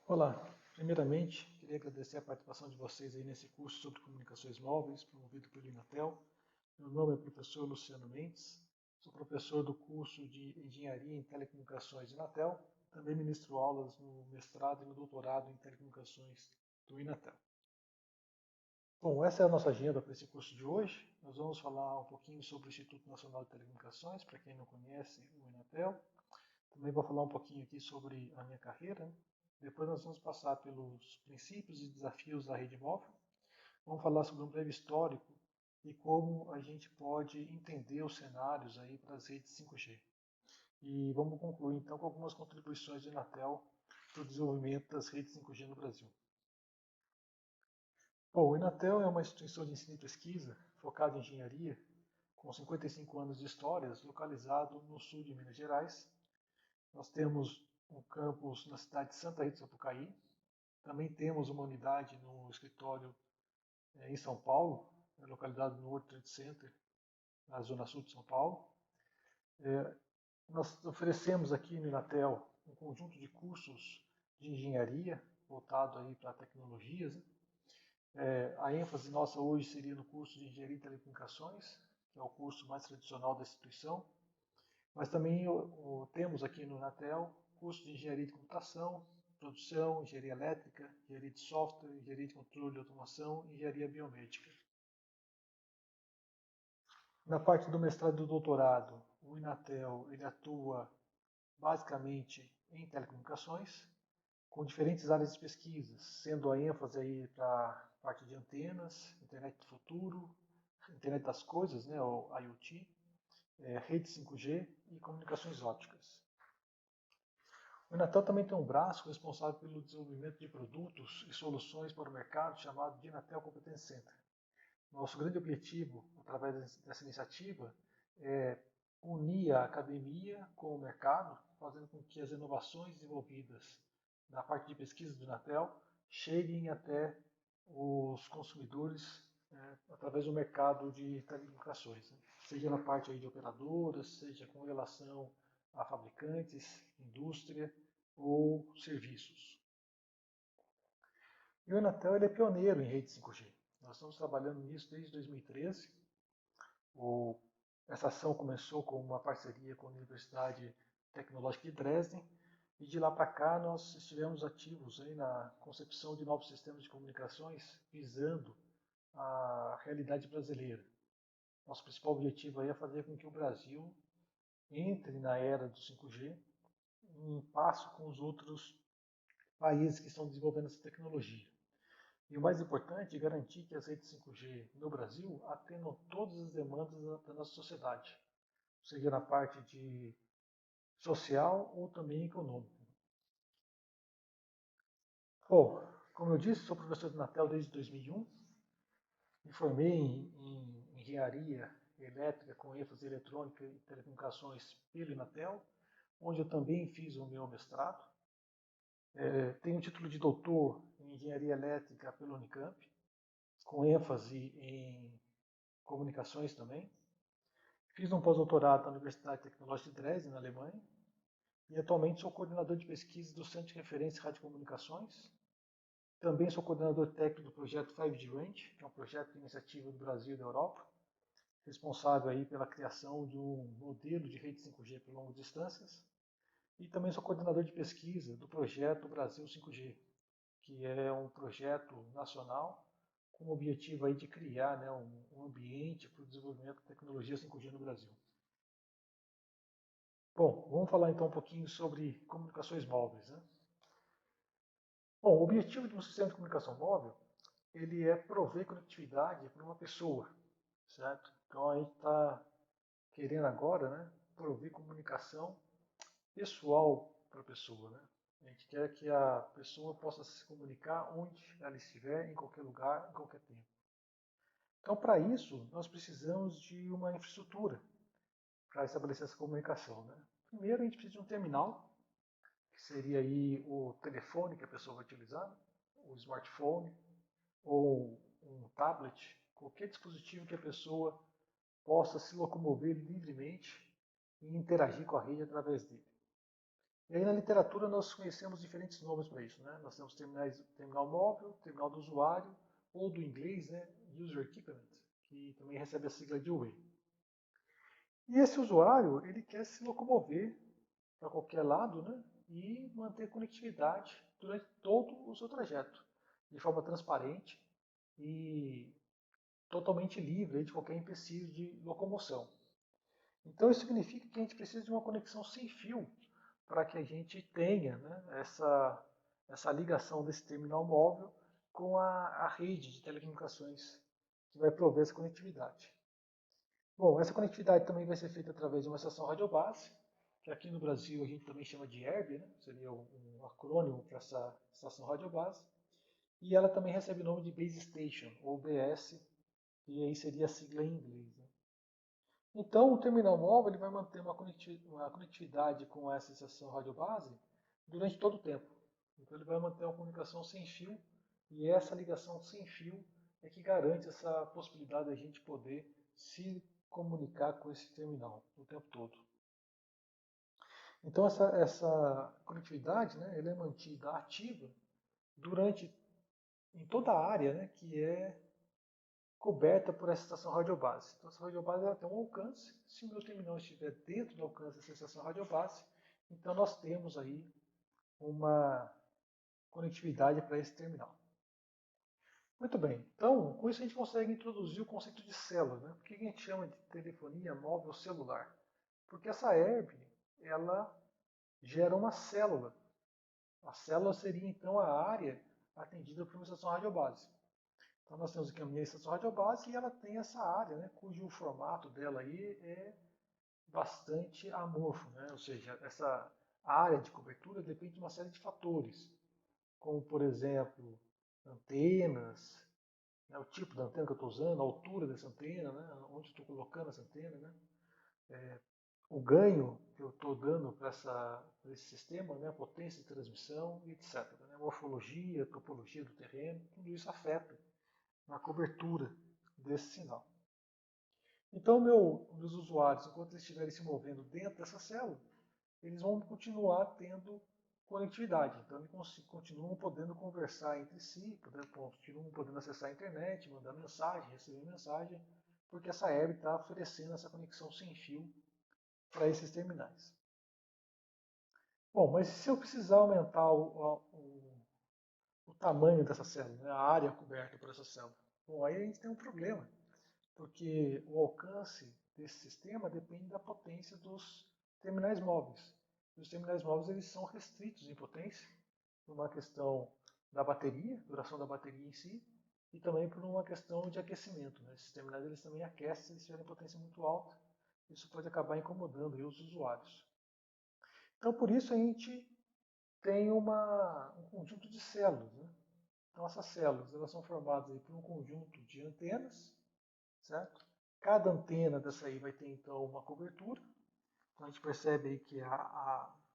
Olá, primeiramente queria agradecer a participação de vocês aí nesse curso sobre comunicações móveis, promovido pelo Inatel. Meu nome é professor Luciano Mendes, sou professor do curso de Engenharia em Telecomunicações Inatel, também ministro aulas no mestrado e no doutorado em Telecomunicações do Inatel. Bom, essa é a nossa agenda para esse curso de hoje. Nós vamos falar um pouquinho sobre o Instituto Nacional de Telecomunicações, para quem não conhece o Inatel. Também vou falar um pouquinho aqui sobre a minha carreira. Depois nós vamos passar pelos princípios e desafios da rede móvel. Vamos falar sobre um breve histórico e como a gente pode entender os cenários aí para as redes 5G. E vamos concluir então com algumas contribuições do Inatel para o desenvolvimento das redes 5G no Brasil. Bom, o Inatel é uma instituição de ensino e pesquisa focada em engenharia, com 55 anos de história, localizado no sul de Minas Gerais. Nós temos um campus na cidade de Santa Rita do Sapucaí. Também temos uma unidade no escritório em São Paulo, localizado no World Trade Center, na zona sul de São Paulo. Nós oferecemos aqui no Inatel um conjunto de cursos de engenharia voltado aí para tecnologias. Né? A ênfase nossa hoje seria no curso de Engenharia em Telecomunicações, que é o curso mais tradicional da instituição. Mas também temos aqui no Inatel curso de Engenharia de Computação, Produção, Engenharia Elétrica, Engenharia de Software, Engenharia de Controle e Automação e Engenharia Biomédica. Na parte do mestrado e do doutorado, o Inatel ele atua basicamente em telecomunicações, com diferentes áreas de pesquisa, sendo a ênfase aí para a parte de antenas, internet do futuro, internet das coisas, né, o IoT, rede 5G e comunicações ópticas. O Inatel também tem um braço responsável pelo desenvolvimento de produtos e soluções para o mercado chamado de Inatel Competence Center. Nosso grande objetivo, através dessa iniciativa, é unir a academia com o mercado, fazendo com que as inovações desenvolvidas na parte de pesquisa do Inatel cheguem até os consumidores através do mercado de telecomunicações, né? Seja na parte aí de operadoras, seja com relação a fabricantes, indústria ou serviços. E o Inatel ele é pioneiro em rede 5G. Nós estamos trabalhando nisso desde 2013. Essa ação começou com uma parceria com a Universidade Tecnológica de Dresden e de lá para cá nós estivemos ativos aí na concepção de novos sistemas de comunicações visando a realidade brasileira. Nosso principal objetivo aí é fazer com que o Brasil entre na era do 5G em passo com os outros países que estão desenvolvendo essa tecnologia. E o mais importante é garantir que as redes 5G no Brasil atendam todas as demandas da nossa sociedade, seja na parte de social ou também econômica. Bom, como eu disse, sou professor de Inatel desde 2001, me formei em engenharia elétrica com ênfase em eletrônica e telecomunicações pelo Inatel, onde eu também fiz o meu mestrado. Tenho o título de doutor em engenharia elétrica pela Unicamp, com ênfase em comunicações também. Fiz um pós-doutorado na Universidade Tecnológica de Dresden, na Alemanha, e atualmente sou coordenador de pesquisa do Centro de Referência em Radiocomunicações. Também sou coordenador técnico do projeto 5G Range, que é um projeto de iniciativa do Brasil e da Europa, responsável aí pela criação de um modelo de rede 5G por longas distâncias. E também sou coordenador de pesquisa do projeto Brasil 5G, que é um projeto nacional com o objetivo aí de criar, né, um ambiente para o desenvolvimento da tecnologia 5G no Brasil. Bom, vamos falar então um pouquinho sobre comunicações móveis, né? Bom, o objetivo de um sistema de comunicação móvel ele é prover conectividade para uma pessoa, certo? Então a gente está querendo agora, né, prover comunicação pessoal para a pessoa, né? A gente quer que a pessoa possa se comunicar onde ela estiver, em qualquer lugar, em qualquer tempo. Então, para isso, nós precisamos de uma infraestrutura para estabelecer essa comunicação, né? Primeiro, a gente precisa de um terminal, que seria aí o telefone que a pessoa vai utilizar, o smartphone ou um tablet, qualquer dispositivo que a pessoa possa se locomover livremente e interagir com a rede através dele. E aí na literatura nós conhecemos diferentes nomes para isso, né? Nós temos terminal móvel, terminal do usuário, ou do inglês, né? User Equipment, que também recebe a sigla de UE. E esse usuário, ele quer se locomover para qualquer lado, né? E manter conectividade durante todo o seu trajeto, de forma transparente e totalmente livre de qualquer empecilho de locomoção. Então isso significa que a gente precisa de uma conexão sem fio para que a gente tenha, né, essa ligação desse terminal móvel com a rede de telecomunicações que vai prover essa conectividade. Bom, essa conectividade também vai ser feita através de uma estação radiobase, que aqui no Brasil a gente também chama de ERB, né? Seria um acrônimo para essa estação radiobase. E ela também recebe o nome de Base Station, ou BS, e aí seria a sigla em inglês. Né? Então, o terminal móvel ele vai manter uma conectividade com essa estação radiobase durante todo o tempo. Então, ele vai manter uma comunicação sem fio, e essa ligação sem fio é que garante essa possibilidade de a gente poder se comunicar com esse terminal o tempo todo. Então, essa conectividade né, ela é mantida ativa durante em toda a área né, que é coberta por essa estação radiobase. Então, essa radiobase ela tem um alcance. Se o meu terminal estiver dentro do alcance dessa estação radiobase, então nós temos aí uma conectividade para esse terminal. Muito bem, então com isso a gente consegue introduzir o conceito de célula. Né? Por que a gente chama de telefonia móvel celular? Porque essa ERB, ela gera uma célula. A célula seria então a área atendida por uma estação radiobase. Então nós temos aqui a minha estação radiobase e ela tem essa área, né, cujo formato dela aí é bastante amorfo, né? Ou seja, essa área de cobertura depende de uma série de fatores, como por exemplo antenas, né, o tipo da antena que eu estou usando, a altura dessa antena, né, onde estou colocando essa antena, né, o ganho que eu estou dando para esse sistema, né, a potência de transmissão, etc. Né, morfologia, topologia do terreno, tudo isso afeta na cobertura desse sinal. Então, meus usuários, enquanto eles estiverem se movendo dentro dessa célula, eles vão continuar tendo conectividade. Então, eles continuam podendo conversar entre si, continuam podendo acessar a internet, mandar mensagem, receber mensagem, porque essa ERB está oferecendo essa conexão sem fio para esses terminais. Bom, mas se eu precisar aumentar o tamanho dessa célula, né, a área coberta por essa célula, bom, aí a gente tem um problema, porque o alcance desse sistema depende da potência dos terminais móveis. Os terminais móveis eles são restritos em potência, por uma questão da bateria, duração da bateria em si, e também por uma questão de aquecimento. Né? Esses terminais eles também aquecem se eles tiverem potência muito alta. Isso pode acabar incomodando os usuários. Então, por isso a gente tem um conjunto de células. Né? Então, essas células elas são formadas aí por um conjunto de antenas, certo? Cada antena dessa aí vai ter então uma cobertura. Então a gente percebe aí que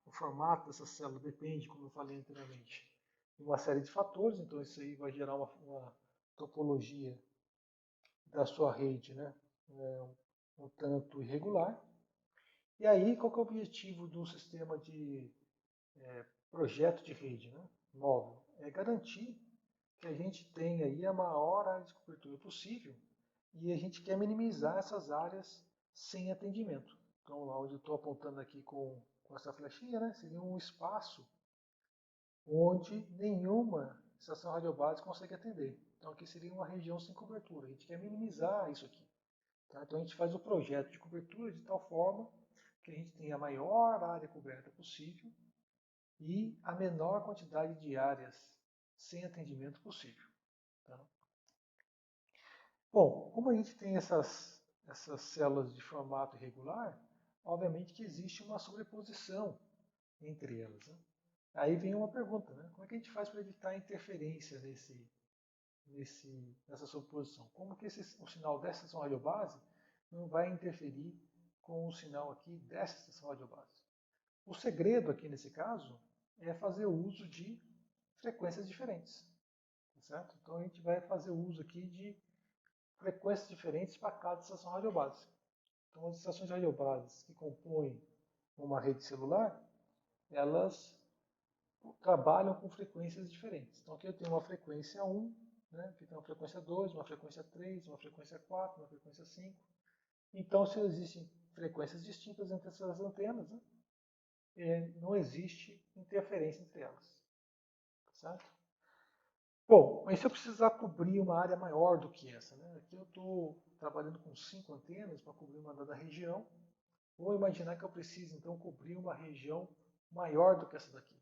o formato dessa célula depende, como eu falei anteriormente, de uma série de fatores. Então isso aí vai gerar uma topologia da sua rede, né? Um tanto irregular. E aí qual que é o objetivo do sistema de projeto de rede, né? Móvel? É garantir que a gente tenha aí a maior área de cobertura possível e a gente quer minimizar essas áreas sem atendimento. Então, lá onde eu estou apontando aqui com essa flechinha, né, seria um espaço onde nenhuma estação radiobase consegue atender. Então, aqui seria uma região sem cobertura. A gente quer minimizar isso aqui. Tá? Então, a gente faz o projeto de cobertura de tal forma que a gente tenha a maior área coberta possível e a menor quantidade de áreas sem atendimento possível. Tá? Bom, como a gente tem essas células de formato irregular, obviamente que existe uma sobreposição entre elas. Né? Aí vem uma pergunta, né? Como é que a gente faz para evitar interferência nessa sobreposição? Como que o sinal dessa estação radiobase não vai interferir com o sinal aqui dessa estação radiobase? O segredo aqui nesse caso é fazer uso de frequências diferentes. Tá certo? Então a gente vai fazer uso aqui de frequências diferentes para cada estação radiobase. Então, as estações radiobases que compõem uma rede celular, elas trabalham com frequências diferentes. Então aqui eu tenho uma frequência 1, né? Aqui tem uma frequência 2, uma frequência 3, uma frequência 4, uma frequência 5. Então, se existem frequências distintas entre essas antenas, né, não existe interferência entre elas. Certo? Bom, mas se eu precisar cobrir uma área maior do que essa, né? Aqui eu estou trabalhando com 5 antenas para cobrir uma dada região. Vou imaginar que eu preciso, então, cobrir uma região maior do que essa daqui.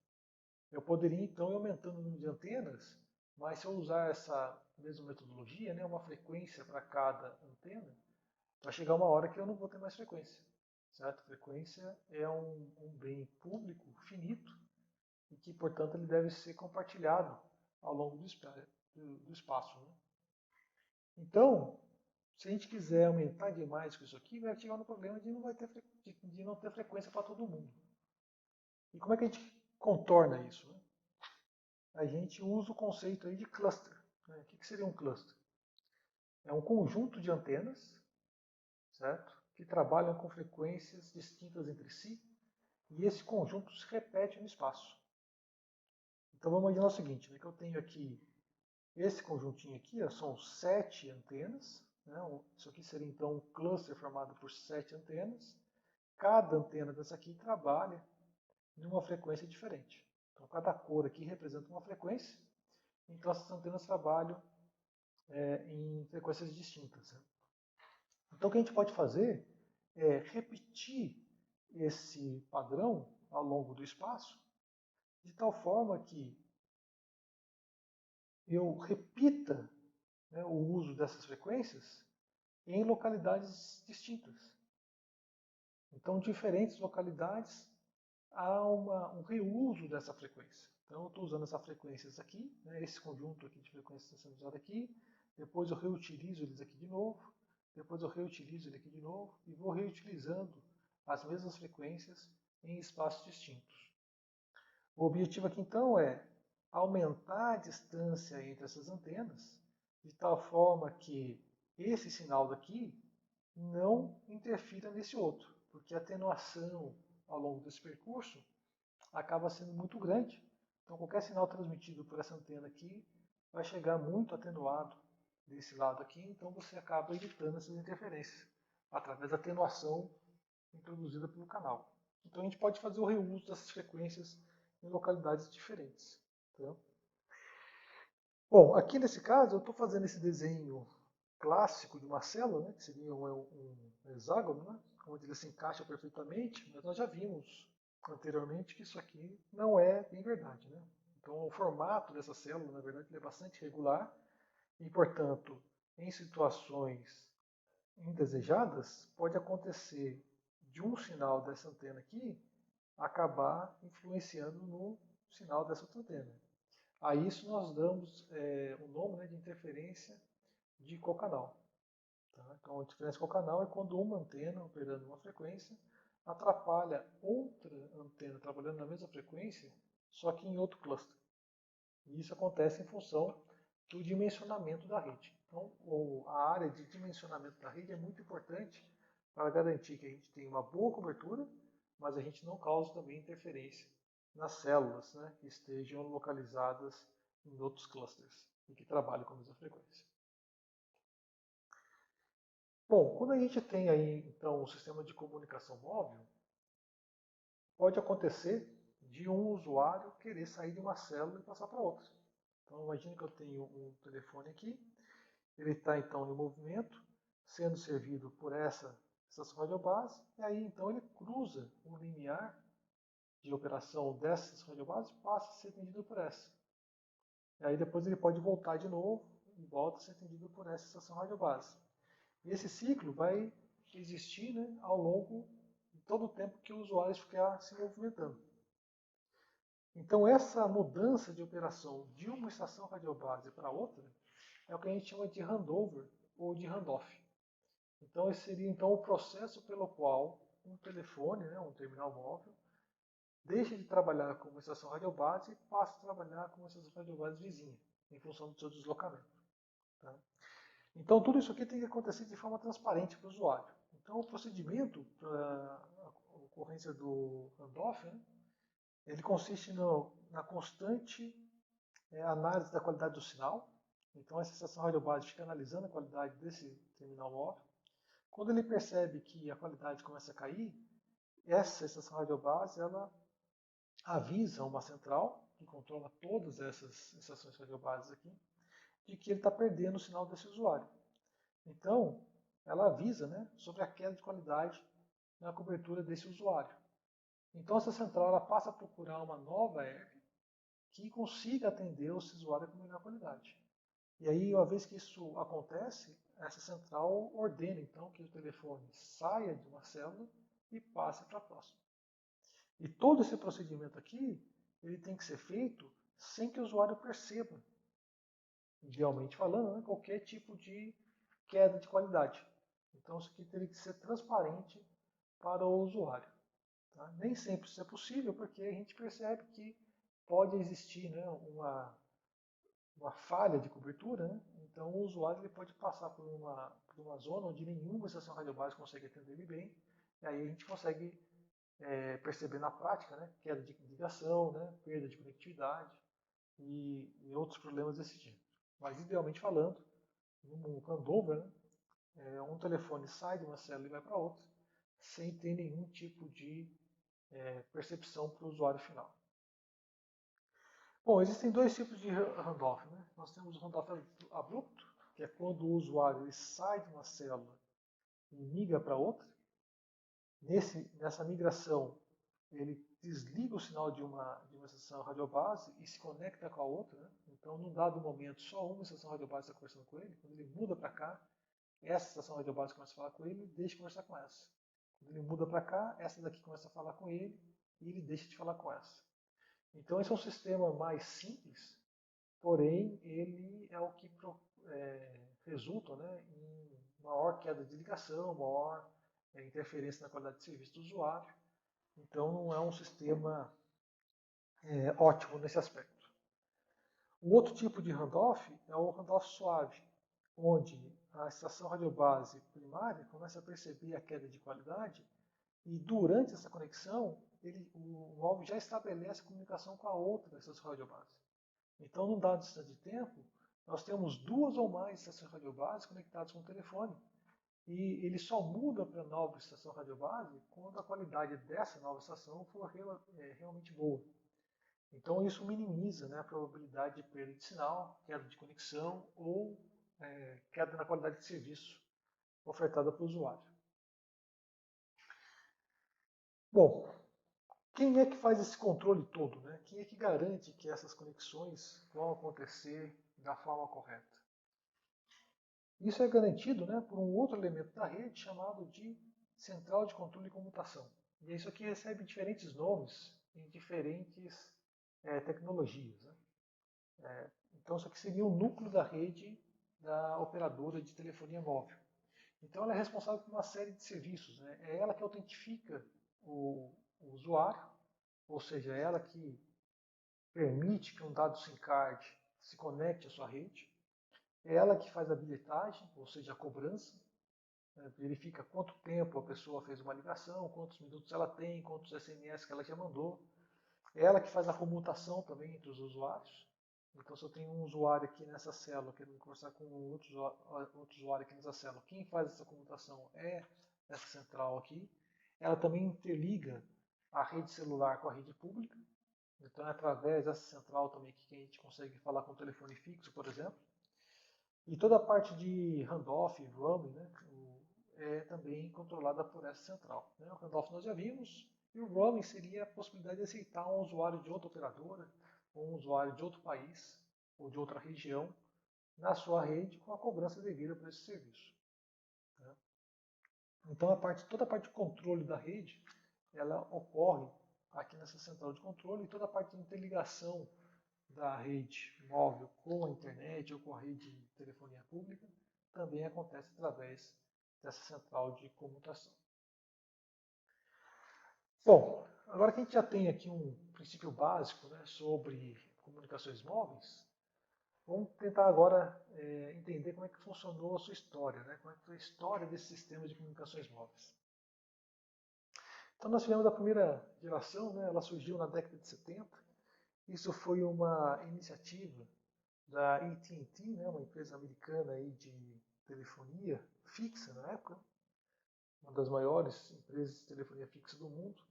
Eu poderia, então, ir aumentando o número de antenas, mas se eu usar essa mesma metodologia, né, uma frequência para cada antena, vai chegar uma hora que eu não vou ter mais frequência. Certo? Frequência é um bem público, finito, e que, portanto, ele deve ser compartilhado ao longo do espaço. Né? Então, se a gente quiser aumentar demais com isso aqui, vai chegar no problema de não ter frequência para todo mundo. E como é que a gente contorna isso? Né? A gente usa o conceito aí de cluster. Né? O que seria um cluster? É um conjunto de antenas, certo? Que trabalham com frequências distintas entre si, e esse conjunto se repete no espaço. Então vamos imaginar o seguinte, né, que eu tenho aqui esse conjuntinho aqui, ó, são 7 antenas, né, isso aqui seria então um cluster formado por 7 antenas. Cada antena dessa aqui trabalha em uma frequência diferente. Então cada cor aqui representa uma frequência, então essas antenas trabalham em frequências distintas. Né? Então o que a gente pode fazer é repetir esse padrão ao longo do espaço, de tal forma que eu repita, né, o uso dessas frequências em localidades distintas. Então, diferentes localidades há um reuso dessa frequência. Então, eu estou usando essas frequências aqui, né, esse conjunto aqui de frequências está sendo usado aqui, depois eu reutilizo eles aqui de novo, depois eu reutilizo ele aqui de novo e vou reutilizando as mesmas frequências em espaços distintos. O objetivo aqui então é aumentar a distância entre essas antenas, de tal forma que esse sinal daqui não interfira nesse outro, porque a atenuação ao longo desse percurso acaba sendo muito grande. Então qualquer sinal transmitido por essa antena aqui vai chegar muito atenuado desse lado aqui, então você acaba evitando essas interferências através da atenuação introduzida pelo canal. Então a gente pode fazer o reuso dessas frequências em localidades diferentes. Tá? Bom, aqui nesse caso eu estou fazendo esse desenho clássico de uma célula, né, que seria um hexágono, né, onde ele se encaixa perfeitamente, mas nós já vimos anteriormente que isso aqui não é bem verdade. Né? Então o formato dessa célula, na verdade, é bastante irregular e, portanto, em situações indesejadas, pode acontecer de um sinal dessa antena aqui acabar influenciando no sinal dessa outra antena. A isso nós damos o nome, né, de interferência de cocanal. Tá? Então, a interferência cocanal é quando uma antena operando uma frequência atrapalha outra antena trabalhando na mesma frequência, só que em outro cluster. E isso acontece em função do dimensionamento da rede. Então, a área de dimensionamento da rede é muito importante para garantir que a gente tenha uma boa cobertura, mas a gente não cause também interferência nas células, né, que estejam localizadas em outros clusters e que trabalhem com a mesma frequência. Bom, quando a gente tem aí então um sistema de comunicação móvel, pode acontecer de um usuário querer sair de uma célula e passar para outra. Então imagine que eu tenho um telefone aqui, ele está então em movimento, sendo servido por essa estação radiobase, e aí então ele cruza o limiar de operação dessa estação radiobase e passa a ser atendido por essa. E aí depois ele pode voltar de novo e volta a ser atendido por essa estação radiobase. E esse ciclo vai existir, né, ao longo de todo o tempo que o usuário ficar se movimentando. Então essa mudança de operação de uma estação radiobase para outra é o que a gente chama de handover ou de handoff. Então esse seria então o processo pelo qual um telefone, né, um terminal móvel, deixa de trabalhar com uma estação radiobase e passa a trabalhar com uma estação radiobase vizinha, em função do seu deslocamento. Tá? Então tudo isso aqui tem que acontecer de forma transparente para o usuário. Então o procedimento para a ocorrência do handoff, né, Ele consiste na constante análise da qualidade do sinal. Então, essa estação radiobase fica analisando a qualidade desse terminal móvel. Quando ele percebe que a qualidade começa a cair, essa estação radiobase ela avisa uma central, que controla todas essas estações radiobases aqui, de que ele está perdendo o sinal desse usuário. Então, ela avisa, né, sobre a queda de qualidade na cobertura desse usuário. Então, essa central ela passa a procurar uma nova ERV que consiga atender esse usuário com melhor qualidade. E aí, uma vez que isso acontece, essa central ordena então que o telefone saia de uma célula e passe para a próxima. E todo esse procedimento aqui, ele tem que ser feito sem que o usuário perceba, idealmente falando, né, qualquer tipo de queda de qualidade. Então isso aqui teria que ser transparente para o usuário. Tá? Nem sempre isso é possível, porque a gente percebe que pode existir, né, uma falha de cobertura, né? Então o usuário ele pode passar por uma zona onde nenhuma estação radiobásica consegue atender ele bem, e aí a gente consegue perceber na prática, né, queda de ligação, né, perda de conectividade e outros problemas desse tipo. Mas idealmente falando, num handover, né, um telefone sai de uma célula e vai para outra, sem ter nenhum tipo de percepção para o usuário final. Bom, existem dois tipos de handoff. Né? Nós temos o handoff abrupto, que é quando o usuário ele sai de uma célula e migra para outra. Nessa migração, ele desliga o sinal de uma estação radiobase e se conecta com a outra. Né? Então, num dado momento, só uma estação radiobase está conversando com ele. Quando ele muda para cá, essa estação radiobase começa a falar com ele e deixa de conversar com essa. Quando ele muda para cá, essa daqui começa a falar com ele e ele deixa de falar com essa. Então, esse é um sistema mais simples, porém, ele é o que resulta, né, em maior queda de ligação, maior interferência na qualidade de serviço do usuário. Então, não é um sistema ótimo nesse aspecto. O outro tipo de handoff é o handoff suave, onde a estação radiobase primária começa a perceber a queda de qualidade e durante essa conexão o móvel já estabelece comunicação com a outra estação radiobase. Então, num dado instante de tempo, nós temos duas ou mais estações radiobases conectadas com o telefone. E ele só muda para a nova estação radiobase quando a qualidade dessa nova estação for realmente boa. Então isso minimiza, né, a probabilidade de perda de sinal, queda de conexão ou queda na qualidade de serviço ofertada para o usuário. Bom, quem é que faz esse controle todo? Né? Quem é que garante que essas conexões vão acontecer da forma correta? Isso é garantido, né, por um outro elemento da rede chamado de central de controle e comutação. E isso aqui recebe diferentes nomes em diferentes tecnologias. Né? Então isso aqui seria o núcleo da rede da operadora de telefonia móvel. Então ela é responsável por uma série de serviços. Né? É ela que autentifica o usuário, ou seja, é ela que permite que um dado SIM card se conecte à sua rede. É ela que faz a bilhetagem, ou seja, a cobrança, né? Verifica quanto tempo a pessoa fez uma ligação, quantos minutos ela tem, quantos SMS que ela já mandou. É ela que faz a comutação também entre os usuários. Então, se eu tenho um usuário aqui nessa célula querendo conversar com outro usuário aqui nessa célula, quem faz essa comutação é essa central aqui. Ela também interliga a rede celular com a rede pública. Então, é através dessa central também que a gente consegue falar com o telefone fixo, por exemplo. E toda a parte de handoff, roaming, né, é também controlada por essa central. Né? O handoff nós já vimos, e o roaming seria a possibilidade de aceitar um usuário de outra operadora, ou um usuário de outro país, ou de outra região, na sua rede com a cobrança devida por esse serviço. Né? Então toda a parte de controle da rede, ela ocorre aqui nessa central de controle, e toda a parte de interligação da rede móvel com a internet ou com a rede de telefonia pública também acontece através dessa central de comutação. Bom, agora que a gente já tem aqui um princípio básico, né, sobre comunicações móveis, vamos tentar agora entender como é que funcionou a sua história, né, como é que foi a história desse sistema de comunicações móveis. Então nós tivemos a primeira geração, né, ela surgiu na década de 70. Isso foi uma iniciativa da AT&T, né, uma empresa americana aí de telefonia fixa na época, uma das maiores empresas de telefonia fixa do mundo.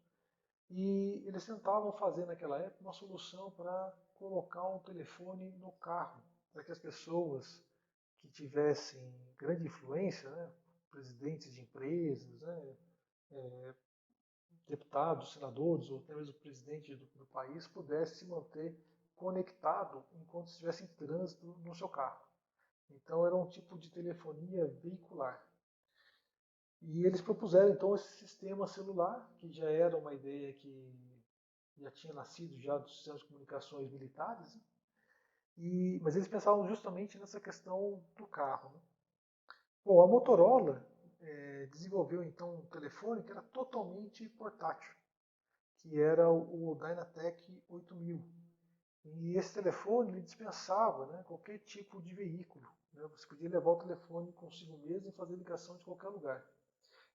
E eles tentavam fazer naquela época uma solução para colocar um telefone no carro, para que as pessoas que tivessem grande influência, né, presidentes de empresas, né, deputados, senadores ou até mesmo o presidente do país pudesse se manter conectado enquanto estivesse em trânsito no seu carro. Então era um tipo de telefonia veicular. E eles propuseram então esse sistema celular, que já era uma ideia que já tinha nascido já dos sistemas de comunicações militares, né? Mas eles pensavam justamente nessa questão do carro, né? Bom, a Motorola desenvolveu então um telefone que era totalmente portátil, que era o Dynatec 8000. E esse telefone ele dispensava, né, qualquer tipo de veículo, né? Você podia levar o telefone consigo mesmo e fazer ligação de qualquer lugar.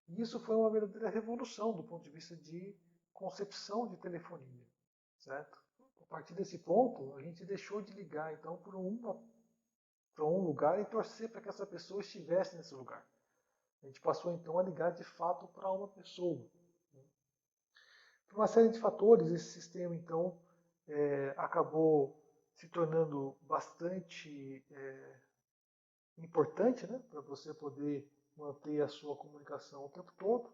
E isso foi uma verdadeira revolução do ponto de vista de concepção de telefonia, certo? A partir desse ponto, a gente deixou de ligar então para um lugar e torcer para que essa pessoa estivesse nesse lugar. A gente passou então a ligar de fato para uma pessoa. Por uma série de fatores, esse sistema então acabou se tornando bastante importante, né, para você poder manter a sua comunicação o tempo todo.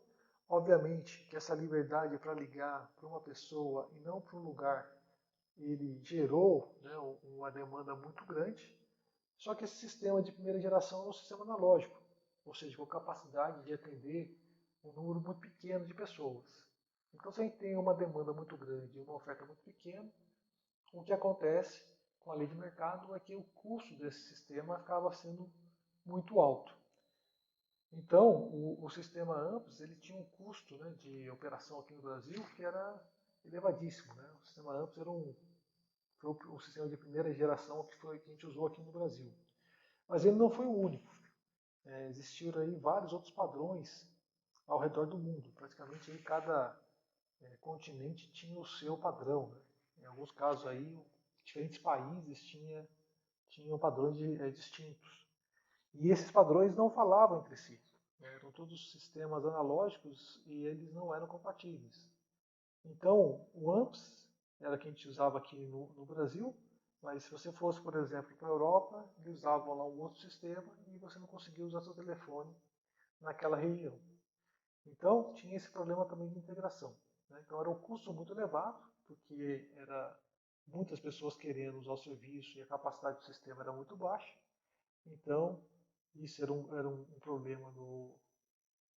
Obviamente que essa liberdade para ligar para uma pessoa e não para um lugar, ele gerou, né, uma demanda muito grande. Só que esse sistema de primeira geração é um sistema analógico, ou seja, com capacidade de atender um número muito pequeno de pessoas. Então, se a gente tem uma demanda muito grande e uma oferta muito pequena, o que acontece com a lei de mercado é que o custo desse sistema acaba sendo muito alto. Então, o sistema AMPS ele tinha um custo, né, de operação aqui no Brasil que era elevadíssimo, né? O sistema AMPS foi o sistema de primeira geração que a gente usou aqui no Brasil. Mas ele não foi o único. Existiram aí vários outros padrões ao redor do mundo. Praticamente aí cada continente tinha o seu padrão, né? Em alguns casos aí, diferentes países tinham padrões distintos. E esses padrões não falavam entre si. Eram todos sistemas analógicos e eles não eram compatíveis. Então, o AMPS era que a gente usava aqui no Brasil, mas se você fosse, por exemplo, para a Europa, eles usavam lá um outro sistema e você não conseguia usar seu telefone naquela região. Então, tinha esse problema também de integração, né? Então, era um custo muito elevado, porque era muitas pessoas querendo usar o serviço e a capacidade do sistema era muito baixa. Então, isso era um problema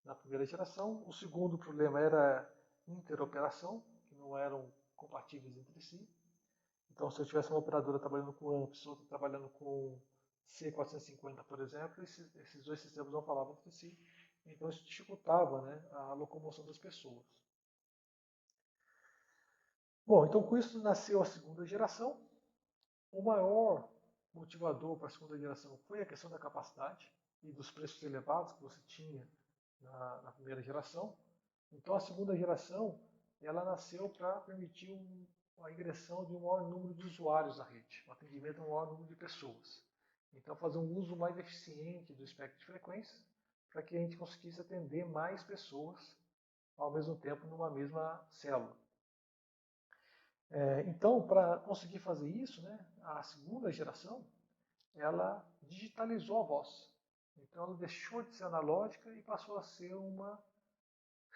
na primeira geração. O segundo problema era interoperação, que não eram compatíveis entre si. Então, se eu tivesse uma operadora trabalhando com AMPS, outra trabalhando com C450, por exemplo, esses dois sistemas não falavam entre si. Então, isso dificultava, né, a locomoção das pessoas. Bom, então com isso nasceu a segunda geração. O maior motivador para a segunda geração foi a questão da capacidade e dos preços elevados que você tinha na primeira geração. Então a segunda geração ela nasceu para permitir a ingressão de um maior número de usuários na rede, o atendimento a um maior número de pessoas. Então fazer um uso mais eficiente do espectro de frequências para que a gente conseguisse atender mais pessoas ao mesmo tempo numa mesma célula. Então, para conseguir fazer isso, né, a segunda geração, ela digitalizou a voz. Então, ela deixou de ser analógica e passou a ser uma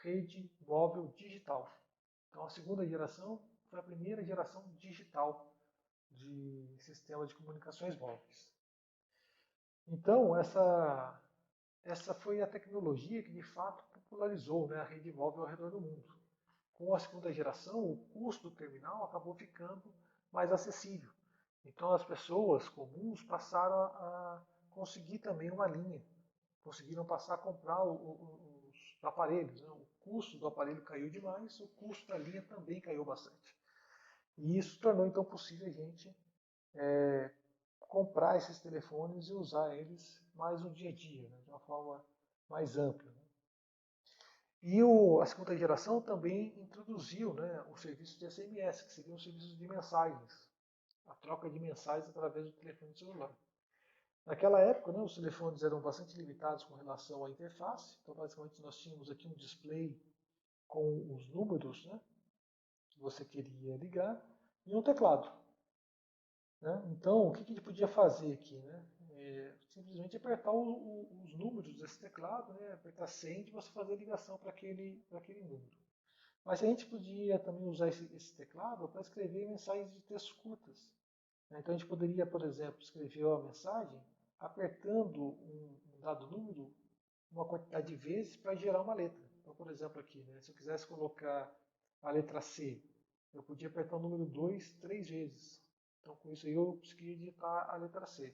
rede móvel digital. Então, a segunda geração foi a primeira geração digital de sistemas de comunicações móveis. Então, essa foi a tecnologia que, de fato, popularizou, né, a rede móvel ao redor do mundo. Com a segunda geração, o custo do terminal acabou ficando mais acessível. Então as pessoas comuns passaram a conseguir também uma linha, conseguiram passar a comprar os aparelhos, né? O custo do aparelho caiu demais, o custo da linha também caiu bastante. E isso tornou então possível a gente comprar esses telefones e usar eles mais no dia a dia, né? De uma forma mais ampla, né? E a segunda geração também introduziu, né, o serviço de SMS, que seria um serviço de mensagens, a troca de mensagens através do telefone celular. Naquela época, né, os telefones eram bastante limitados com relação à interface, então basicamente nós tínhamos aqui um display com os números, né, que você queria ligar e um teclado. Né? Então, o que a gente podia fazer aqui? Né? Simplesmente apertar os números desse teclado, né? Apertar send e você fazer a ligação para aquele número. Mas a gente podia também usar esse teclado para escrever mensagens de texto curtas. Né? Então a gente poderia, por exemplo, escrever uma mensagem apertando um dado número uma quantidade de vezes para gerar uma letra. Então, por exemplo, aqui, né? Se eu quisesse colocar a letra C, eu podia apertar o número 2 3 vezes. Então, com isso aí, eu conseguia digitar a letra C.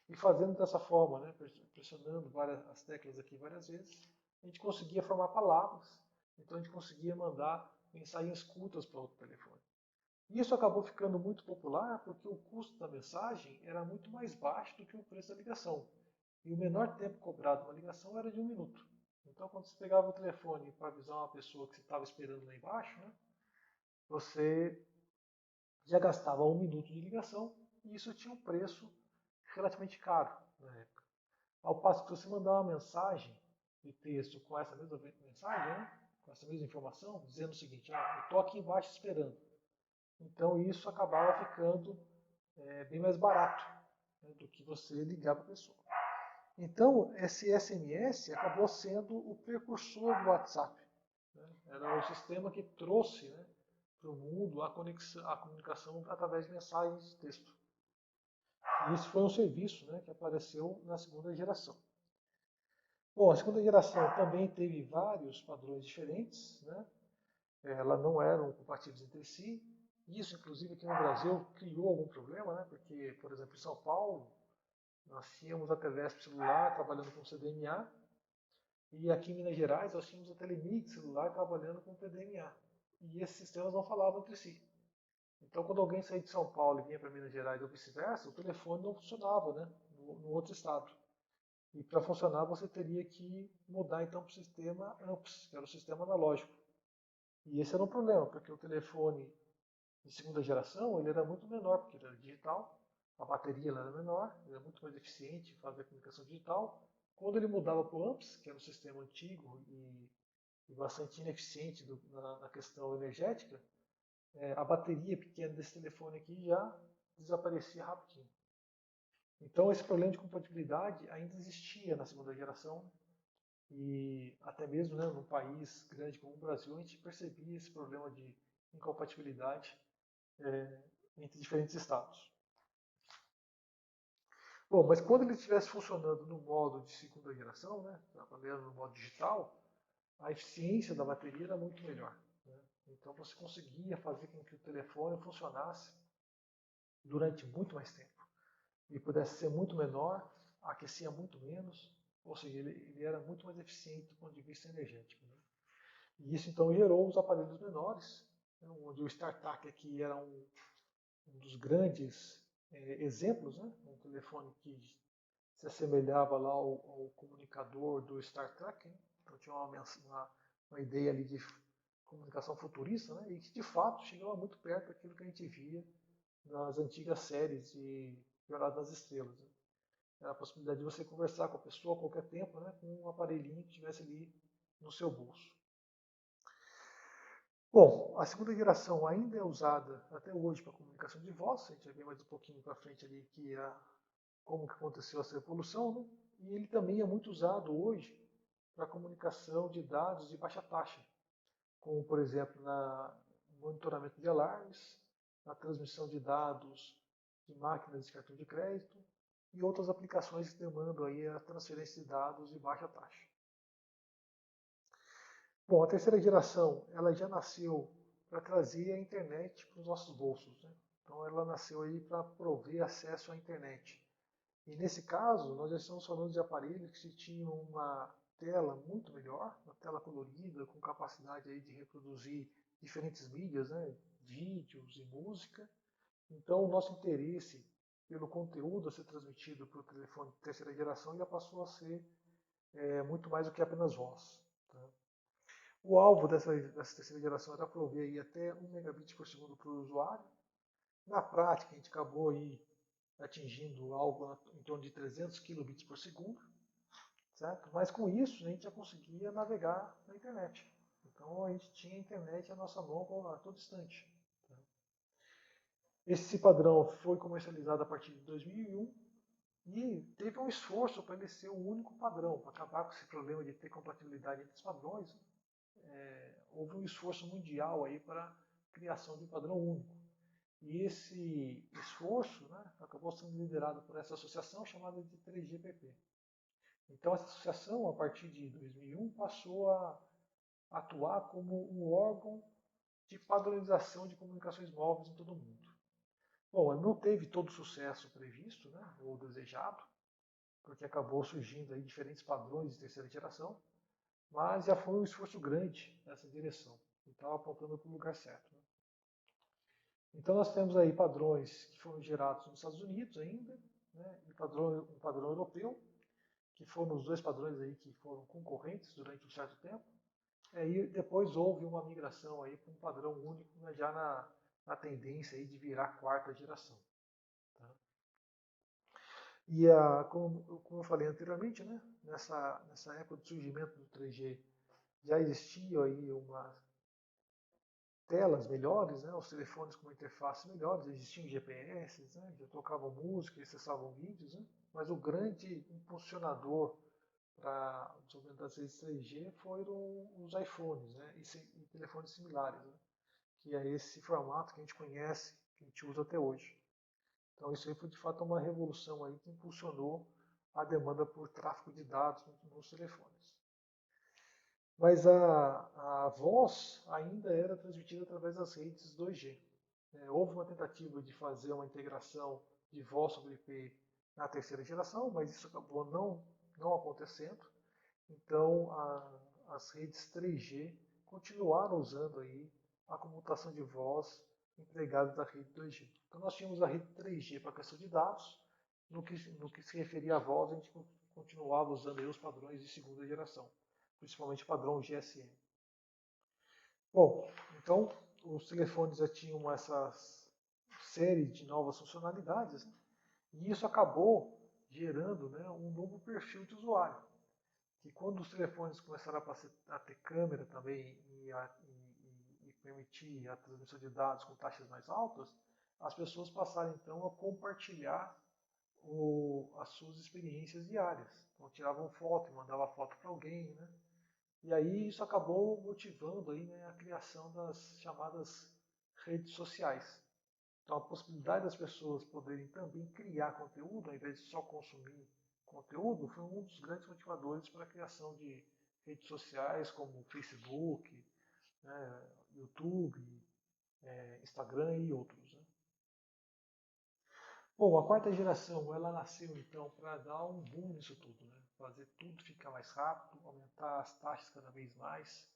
E fazendo dessa forma, né, pressionando as teclas aqui várias vezes, a gente conseguia formar palavras. Então, a gente conseguia mandar mensagens curtas para outro telefone. E isso acabou ficando muito popular porque o custo da mensagem era muito mais baixo do que o preço da ligação. E o menor tempo cobrado uma ligação era de 1 minuto. Então, quando você pegava o telefone para avisar uma pessoa que você estava esperando lá embaixo, né, você já gastava 1 minuto de ligação e isso tinha um preço relativamente caro na época. Ao passo que você mandar uma mensagem de texto com essa mesma mensagem, né, com essa mesma informação, dizendo o seguinte: eu estou aqui embaixo esperando. Então, isso acabava ficando bem mais barato, né, do que você ligar para a pessoa. Então, esse SMS acabou sendo o precursor do WhatsApp. Né? Era o sistema que trouxe, né, para o mundo a comunicação através de mensagens de texto. E esse foi um serviço, né, que apareceu na segunda geração. Bom, a segunda geração também teve vários padrões diferentes, né? Elas não eram compatíveis entre si. Isso, inclusive, aqui no Brasil criou algum problema, né? Porque, por exemplo, em São Paulo, nós tínhamos a Telesp celular trabalhando com CDMA, e aqui em Minas Gerais nós tínhamos a Telemig celular trabalhando com TDMA. E esses sistemas não falavam entre si. Então, quando alguém saía de São Paulo e vinha para Minas Gerais ou vice-versa, o telefone não funcionava, né, no outro estado. E para funcionar você teria que mudar então para o sistema AMPS, que era o sistema analógico. E esse era um problema, porque o telefone de segunda geração ele era muito menor, porque ele era digital, a bateria era menor, ele era muito mais eficiente em fazer a comunicação digital. Quando ele mudava para o AMPS, que era um sistema antigo e bastante ineficiente na questão energética, a bateria pequena desse telefone aqui já desaparecia rapidinho. Então esse problema de compatibilidade ainda existia na segunda geração e até mesmo, né, num país grande como o Brasil a gente percebia esse problema de incompatibilidade entre diferentes estados. Bom, mas quando ele estivesse funcionando no modo de segunda geração, né, trabalhando no modo digital, a eficiência da bateria era muito melhor. Né? Então você conseguia fazer com que o telefone funcionasse durante muito mais tempo. E pudesse ser muito menor, aquecia muito menos, ou seja, ele era muito mais eficiente do ponto de vista energético. Né? E isso então gerou os aparelhos menores, né, onde o StarTAC aqui era um dos grandes exemplos, né? Um telefone que se assemelhava lá ao comunicador do Star Trek, né? Então tinha uma ideia ali de comunicação futurista, né? E que de fato chegava muito perto daquilo que a gente via nas antigas séries de Jornada nas Estrelas. Né? Era a possibilidade de você conversar com a pessoa a qualquer tempo, né? Com um aparelhinho que estivesse ali no seu bolso. Bom, a segunda geração ainda é usada até hoje para comunicação de voz, a gente vai ver mais um pouquinho para frente ali como que aconteceu essa evolução, né? E ele também é muito usado hoje para comunicação de dados de baixa taxa, como por exemplo no monitoramento de alarmes, na transmissão de dados de máquinas de cartão de crédito e outras aplicações que demandam aí a transferência de dados de baixa taxa. Bom, a terceira geração ela já nasceu para trazer a internet para os nossos bolsos. Né? Então ela nasceu aí para prover acesso à internet. E nesse caso, nós já estamos falando de aparelhos que tinham uma tela muito melhor, uma tela colorida, com capacidade aí de reproduzir diferentes mídias, né? Vídeos e música. Então o nosso interesse pelo conteúdo a ser transmitido para o telefone de terceira geração já passou a ser muito mais do que apenas voz. Tá? O alvo dessa terceira geração era prover aí até 1 megabit por segundo para o usuário. Na prática, a gente acabou aí atingindo algo em torno de 300 kilobits por segundo, certo? Mas com isso a gente já conseguia navegar na internet. Então a gente tinha a internet à nossa mão a todo instante. Esse padrão foi comercializado a partir de 2001 e teve um esforço para ele ser o único padrão, para acabar com esse problema de ter compatibilidade entre os padrões. Houve um esforço mundial aí para a criação de um padrão único. E esse esforço, né, acabou sendo liderado por essa associação chamada de 3GPP. Então essa associação, a partir de 2001, passou a atuar como um órgão de padronização de comunicações móveis em todo o mundo. Bom, não teve todo o sucesso previsto, né, ou desejado, porque acabou surgindo aí diferentes padrões de terceira geração, mas já foi um esforço grande nessa direção, e estava apontando para o lugar certo. Né? Então nós temos aí padrões que foram gerados nos Estados Unidos ainda, né, e um padrão europeu, que foram os dois padrões aí que foram concorrentes durante um certo tempo. E depois houve uma migração aí para um padrão único, né, já na tendência aí de virar a quarta geração. Tá? E como eu falei anteriormente, né, nessa época do surgimento do 3G, já existia aí umas telas melhores, né, os telefones com uma interface melhores, existiam GPS, né, já tocavam música, acessavam vídeos, né, mas o grande impulsionador para o desenvolvimento das redes 3G foram os iPhones, né, e telefones similares, né, que é esse formato que a gente conhece, que a gente usa até hoje. Então isso aí foi de fato uma revolução aí que impulsionou a demanda por tráfego de dados nos telefones. Mas a voz ainda era transmitida através das redes 2G. Houve uma tentativa de fazer uma integração de voz sobre IP na terceira geração, mas isso acabou não acontecendo. Então as redes 3G continuaram usando aí a comutação de voz empregada da rede 2G. Então nós tínhamos a rede 3G para a questão de dados, no que se referia à voz, a gente continuava usando aí os padrões de segunda geração, principalmente o padrão GSM. Bom, então os telefones já tinham essa série de novas funcionalidades, né? E isso acabou gerando, né, um novo perfil de usuário. E quando os telefones começaram a ter câmera também e permitir a transmissão de dados com taxas mais altas, as pessoas passaram então a compartilhar as suas experiências diárias. Então tiravam foto e mandavam foto para alguém, né? E aí isso acabou motivando aí, né, a criação das chamadas redes sociais. Então a possibilidade das pessoas poderem também criar conteúdo, ao invés de só consumir conteúdo, foi um dos grandes motivadores para a criação de redes sociais como Facebook, né, YouTube, Instagram e outros. Né? Bom, a quarta geração ela nasceu então para dar um boom nisso tudo, né? Fazer tudo ficar mais rápido, aumentar as taxas cada vez mais.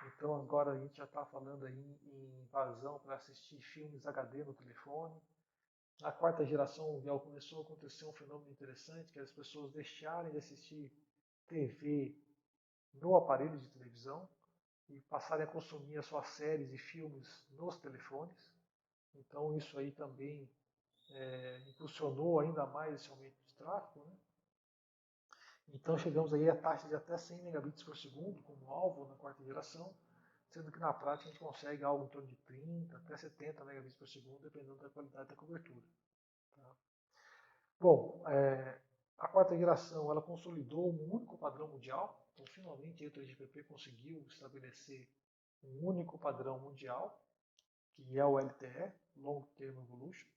Então agora a gente já está falando aí em invasão para assistir filmes HD no telefone. Na quarta geração já começou a acontecer um fenômeno interessante, que é as pessoas deixarem de assistir TV no aparelho de televisão e passarem a consumir as suas séries e filmes nos telefones. Então isso aí também impulsionou ainda mais esse aumento de tráfego. Né? Então chegamos aí a taxa de até 100 megabits por segundo como alvo na quarta geração, sendo que na prática a gente consegue algo em torno de 30 até 70 megabits por segundo, dependendo da qualidade da cobertura. Tá? Bom, a quarta geração ela consolidou um único padrão mundial, então finalmente a 3GPP conseguiu estabelecer um único padrão mundial, que é o LTE, Long Term Evolution.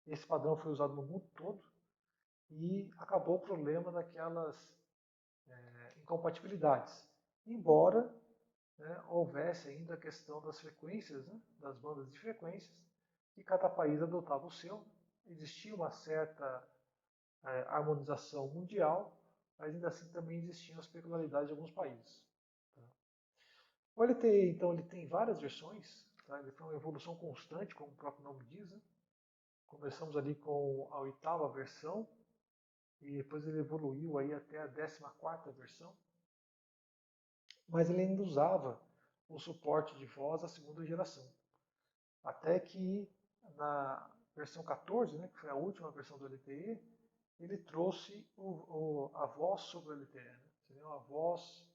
Esse padrão foi usado no mundo todo e acabou o problema daquelas incompatibilidades, embora, né, houvesse ainda a questão das frequências, né, das bandas de frequências, e cada país adotava o seu. Existia uma certa harmonização mundial, mas ainda assim também existiam as peculiaridades de alguns países. Tá? O LTE, então, ele tem várias versões, tá? Ele foi uma evolução constante, como o próprio nome diz. Né? Começamos ali com a oitava versão, e depois ele evoluiu aí até a 14ª versão, mas ele ainda usava o suporte de voz à segunda geração. Até que na versão 14, né, que foi a última versão do LTE, ele trouxe a voz sobre o LTE. Né? Seria uma voz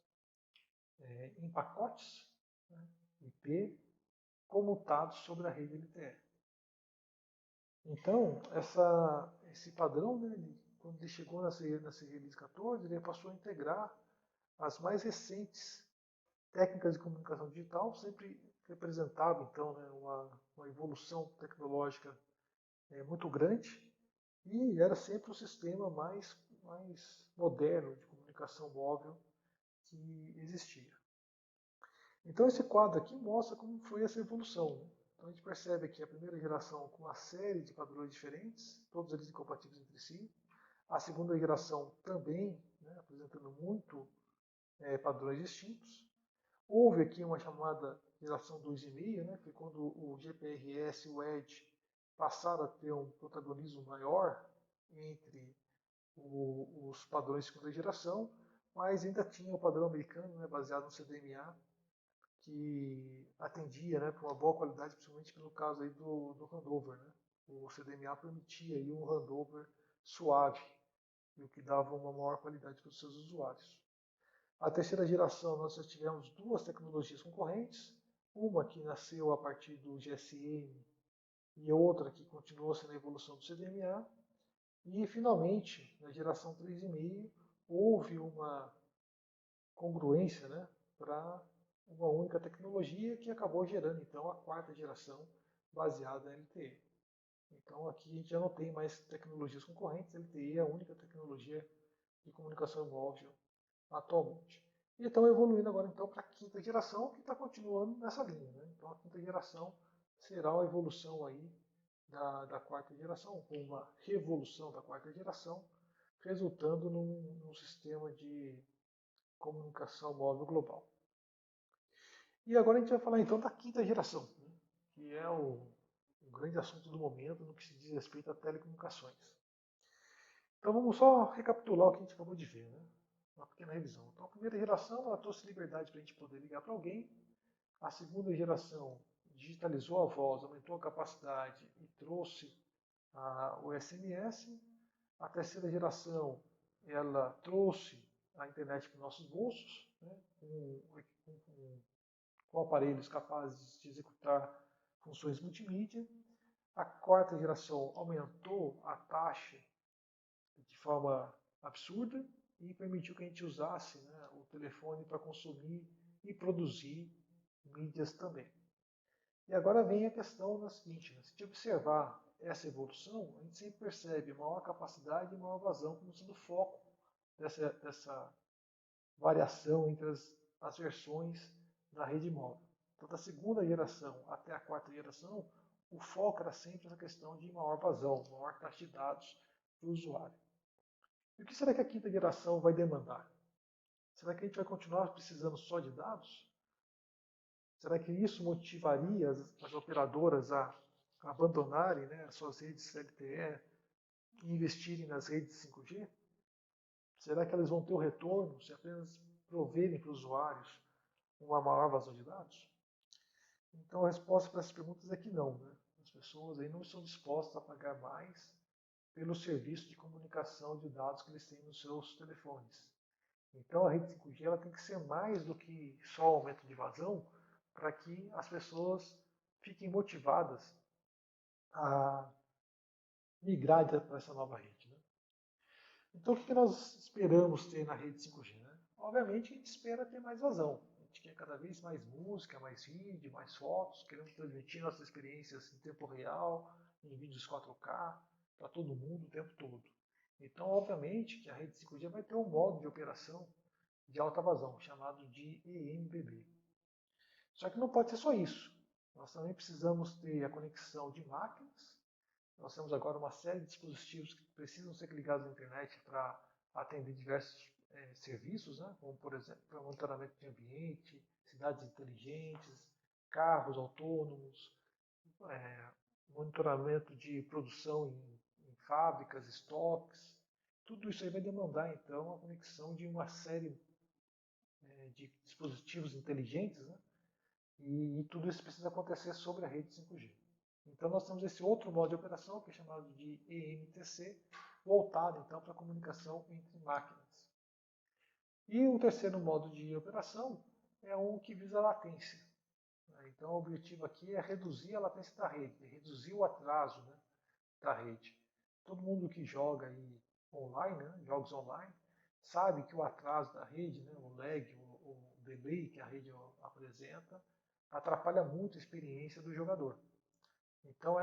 em pacotes, né, IP, comutados sobre a rede LTE. Então, esse padrão, né, quando ele chegou nessa release 14, ele passou a integrar as mais recentes técnicas de comunicação digital, sempre representava então, né, uma evolução tecnológica muito grande, e era sempre o sistema mais moderno de comunicação móvel que existia. Então esse quadro aqui mostra como foi essa evolução. Né? Então a gente percebe aqui a primeira geração com uma série de padrões diferentes, todos eles incompatíveis entre si. A segunda geração também, né, apresentando muito padrões distintos. Houve aqui uma chamada geração 2,5, né, que foi quando o GPRS e o Edge passaram a ter um protagonismo maior entre os padrões de segunda geração, mas ainda tinha o padrão americano, né, baseado no CDMA, que atendia, né, para uma boa qualidade, principalmente pelo caso aí do handover. Né? O CDMA permitia aí um handover suave, o que dava uma maior qualidade para os seus usuários. A terceira geração nós já tivemos duas tecnologias concorrentes, uma que nasceu a partir do GSM e outra que continuou sendo a evolução do CDMA. E finalmente, na geração 3,5, houve uma congruência, né, para uma única tecnologia que acabou gerando então a quarta geração baseada em LTE. Então aqui a gente já não tem mais tecnologias concorrentes, LTE é a única tecnologia de comunicação móvel atualmente. E estão evoluindo agora então para a quinta geração, que está continuando nessa linha. Né? Então a quinta geração será uma evolução aí da quarta geração, com uma revolução da quarta geração, resultando num sistema de comunicação móvel global. E agora a gente vai falar então da quinta geração, né? Que é o grande assunto do momento no que se diz respeito a telecomunicações. Então vamos só recapitular o que a gente acabou de ver, né? Uma pequena revisão. Então a primeira geração ela trouxe liberdade para a gente poder ligar para alguém. A segunda geração digitalizou a voz, aumentou a capacidade e trouxe o SMS. A terceira geração ela trouxe a internet para os nossos bolsos, né? Com aparelhos capazes de executar funções multimídia. A quarta geração aumentou a taxa de forma absurda e permitiu que a gente usasse, né, o telefone para consumir e produzir mídias também. E agora vem a questão na seguinte, né, se a gente observar essa evolução, a gente sempre percebe maior capacidade e maior vazão como sendo o foco dessa variação entre as versões da rede móvel. Então, da segunda geração até a quarta geração, o foco era sempre essa questão de maior vazão, maior taxa de dados para o usuário. E o que será que a quinta geração vai demandar? Será que a gente vai continuar precisando só de dados? Será que isso motivaria as operadoras a abandonarem, né, as suas redes LTE e investirem nas redes 5G? Será que elas vão ter o retorno se apenas proverem para os usuários uma maior vazão de dados? Então a resposta para essas perguntas é que não. Né? As pessoas aí não estão dispostas a pagar mais pelo serviço de comunicação de dados que eles têm nos seus telefones. Então a rede 5G ela tem que ser mais do que só aumento de vazão para que as pessoas fiquem motivadas a migrar para essa nova rede. Né? Então o que nós esperamos ter na rede 5G? Né? Obviamente a gente espera ter mais vazão. A gente quer cada vez mais música, mais vídeo, mais fotos, queremos transmitir nossas experiências em tempo real, em vídeos 4K, para todo mundo o tempo todo. Então, obviamente, que a rede 5G vai ter um modo de operação de alta vazão, chamado de eMBB. Só que não pode ser só isso. Nós também precisamos ter a conexão de máquinas. Nós temos agora uma série de dispositivos que precisam ser ligados à internet para atender diversos serviços, né? Como, por exemplo, monitoramento de ambiente, cidades inteligentes, carros autônomos, monitoramento de produção em fábricas, estoques. Tudo isso aí vai demandar, então, a conexão de uma série de dispositivos inteligentes, né, E tudo isso precisa acontecer sobre a rede 5G. Então nós temos esse outro modo de operação, que é chamado de eMTC, voltado então para a comunicação entre máquinas. E o terceiro modo de operação é um que visa a latência. Então o objetivo aqui é reduzir a latência da rede, reduzir o atraso, né, da rede. Todo mundo que joga aí online, né, jogos online, sabe que o atraso da rede, né, o lag, o delay que a rede apresenta, atrapalha muito a experiência do jogador. Então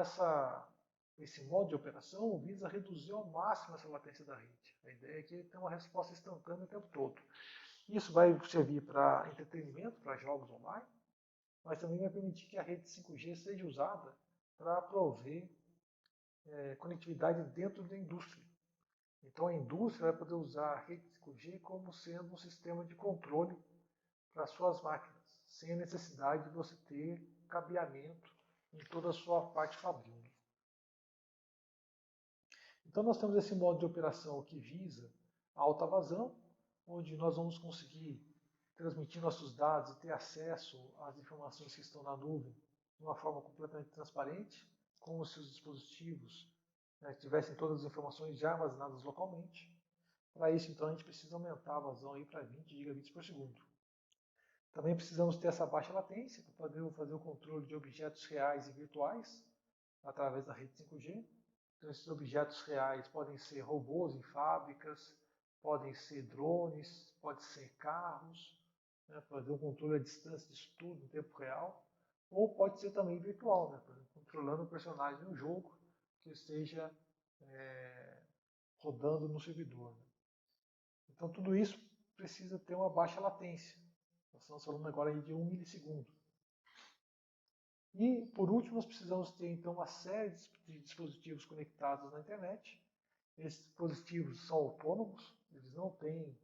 esse modo de operação visa reduzir ao máximo essa latência da rede. A ideia é que ele tenha uma resposta instantânea o tempo todo. Isso vai servir para entretenimento, para jogos online, mas também vai permitir que a rede 5G seja usada para prover conectividade dentro da indústria. Então a indústria vai poder usar a rede 5G como sendo um sistema de controle para suas máquinas, sem a necessidade de você ter cabeamento em toda a sua parte fabril. Então nós temos esse modo de operação que visa a alta vazão, onde nós vamos conseguir transmitir nossos dados e ter acesso às informações que estão na nuvem de uma forma completamente transparente, como se os dispositivos tivessem todas as informações já armazenadas localmente. Para isso, então, a gente precisa aumentar a vazão aí para 20 gigabits por segundo. Também precisamos ter essa baixa latência para poder fazer o controle de objetos reais e virtuais através da rede 5G. Então, esses objetos reais podem ser robôs em fábricas, podem ser drones, podem ser carros, né, fazer um controle à distância disso tudo em tempo real, ou pode ser também virtual, né, por exemplo, controlando um personagem no jogo que esteja rodando no servidor. Né. Então, tudo isso precisa ter uma baixa latência. Nós estamos falando agora de 1 milissegundo. E, por último, nós precisamos ter então uma série de dispositivos conectados na internet. Esses dispositivos são autônomos, eles não têm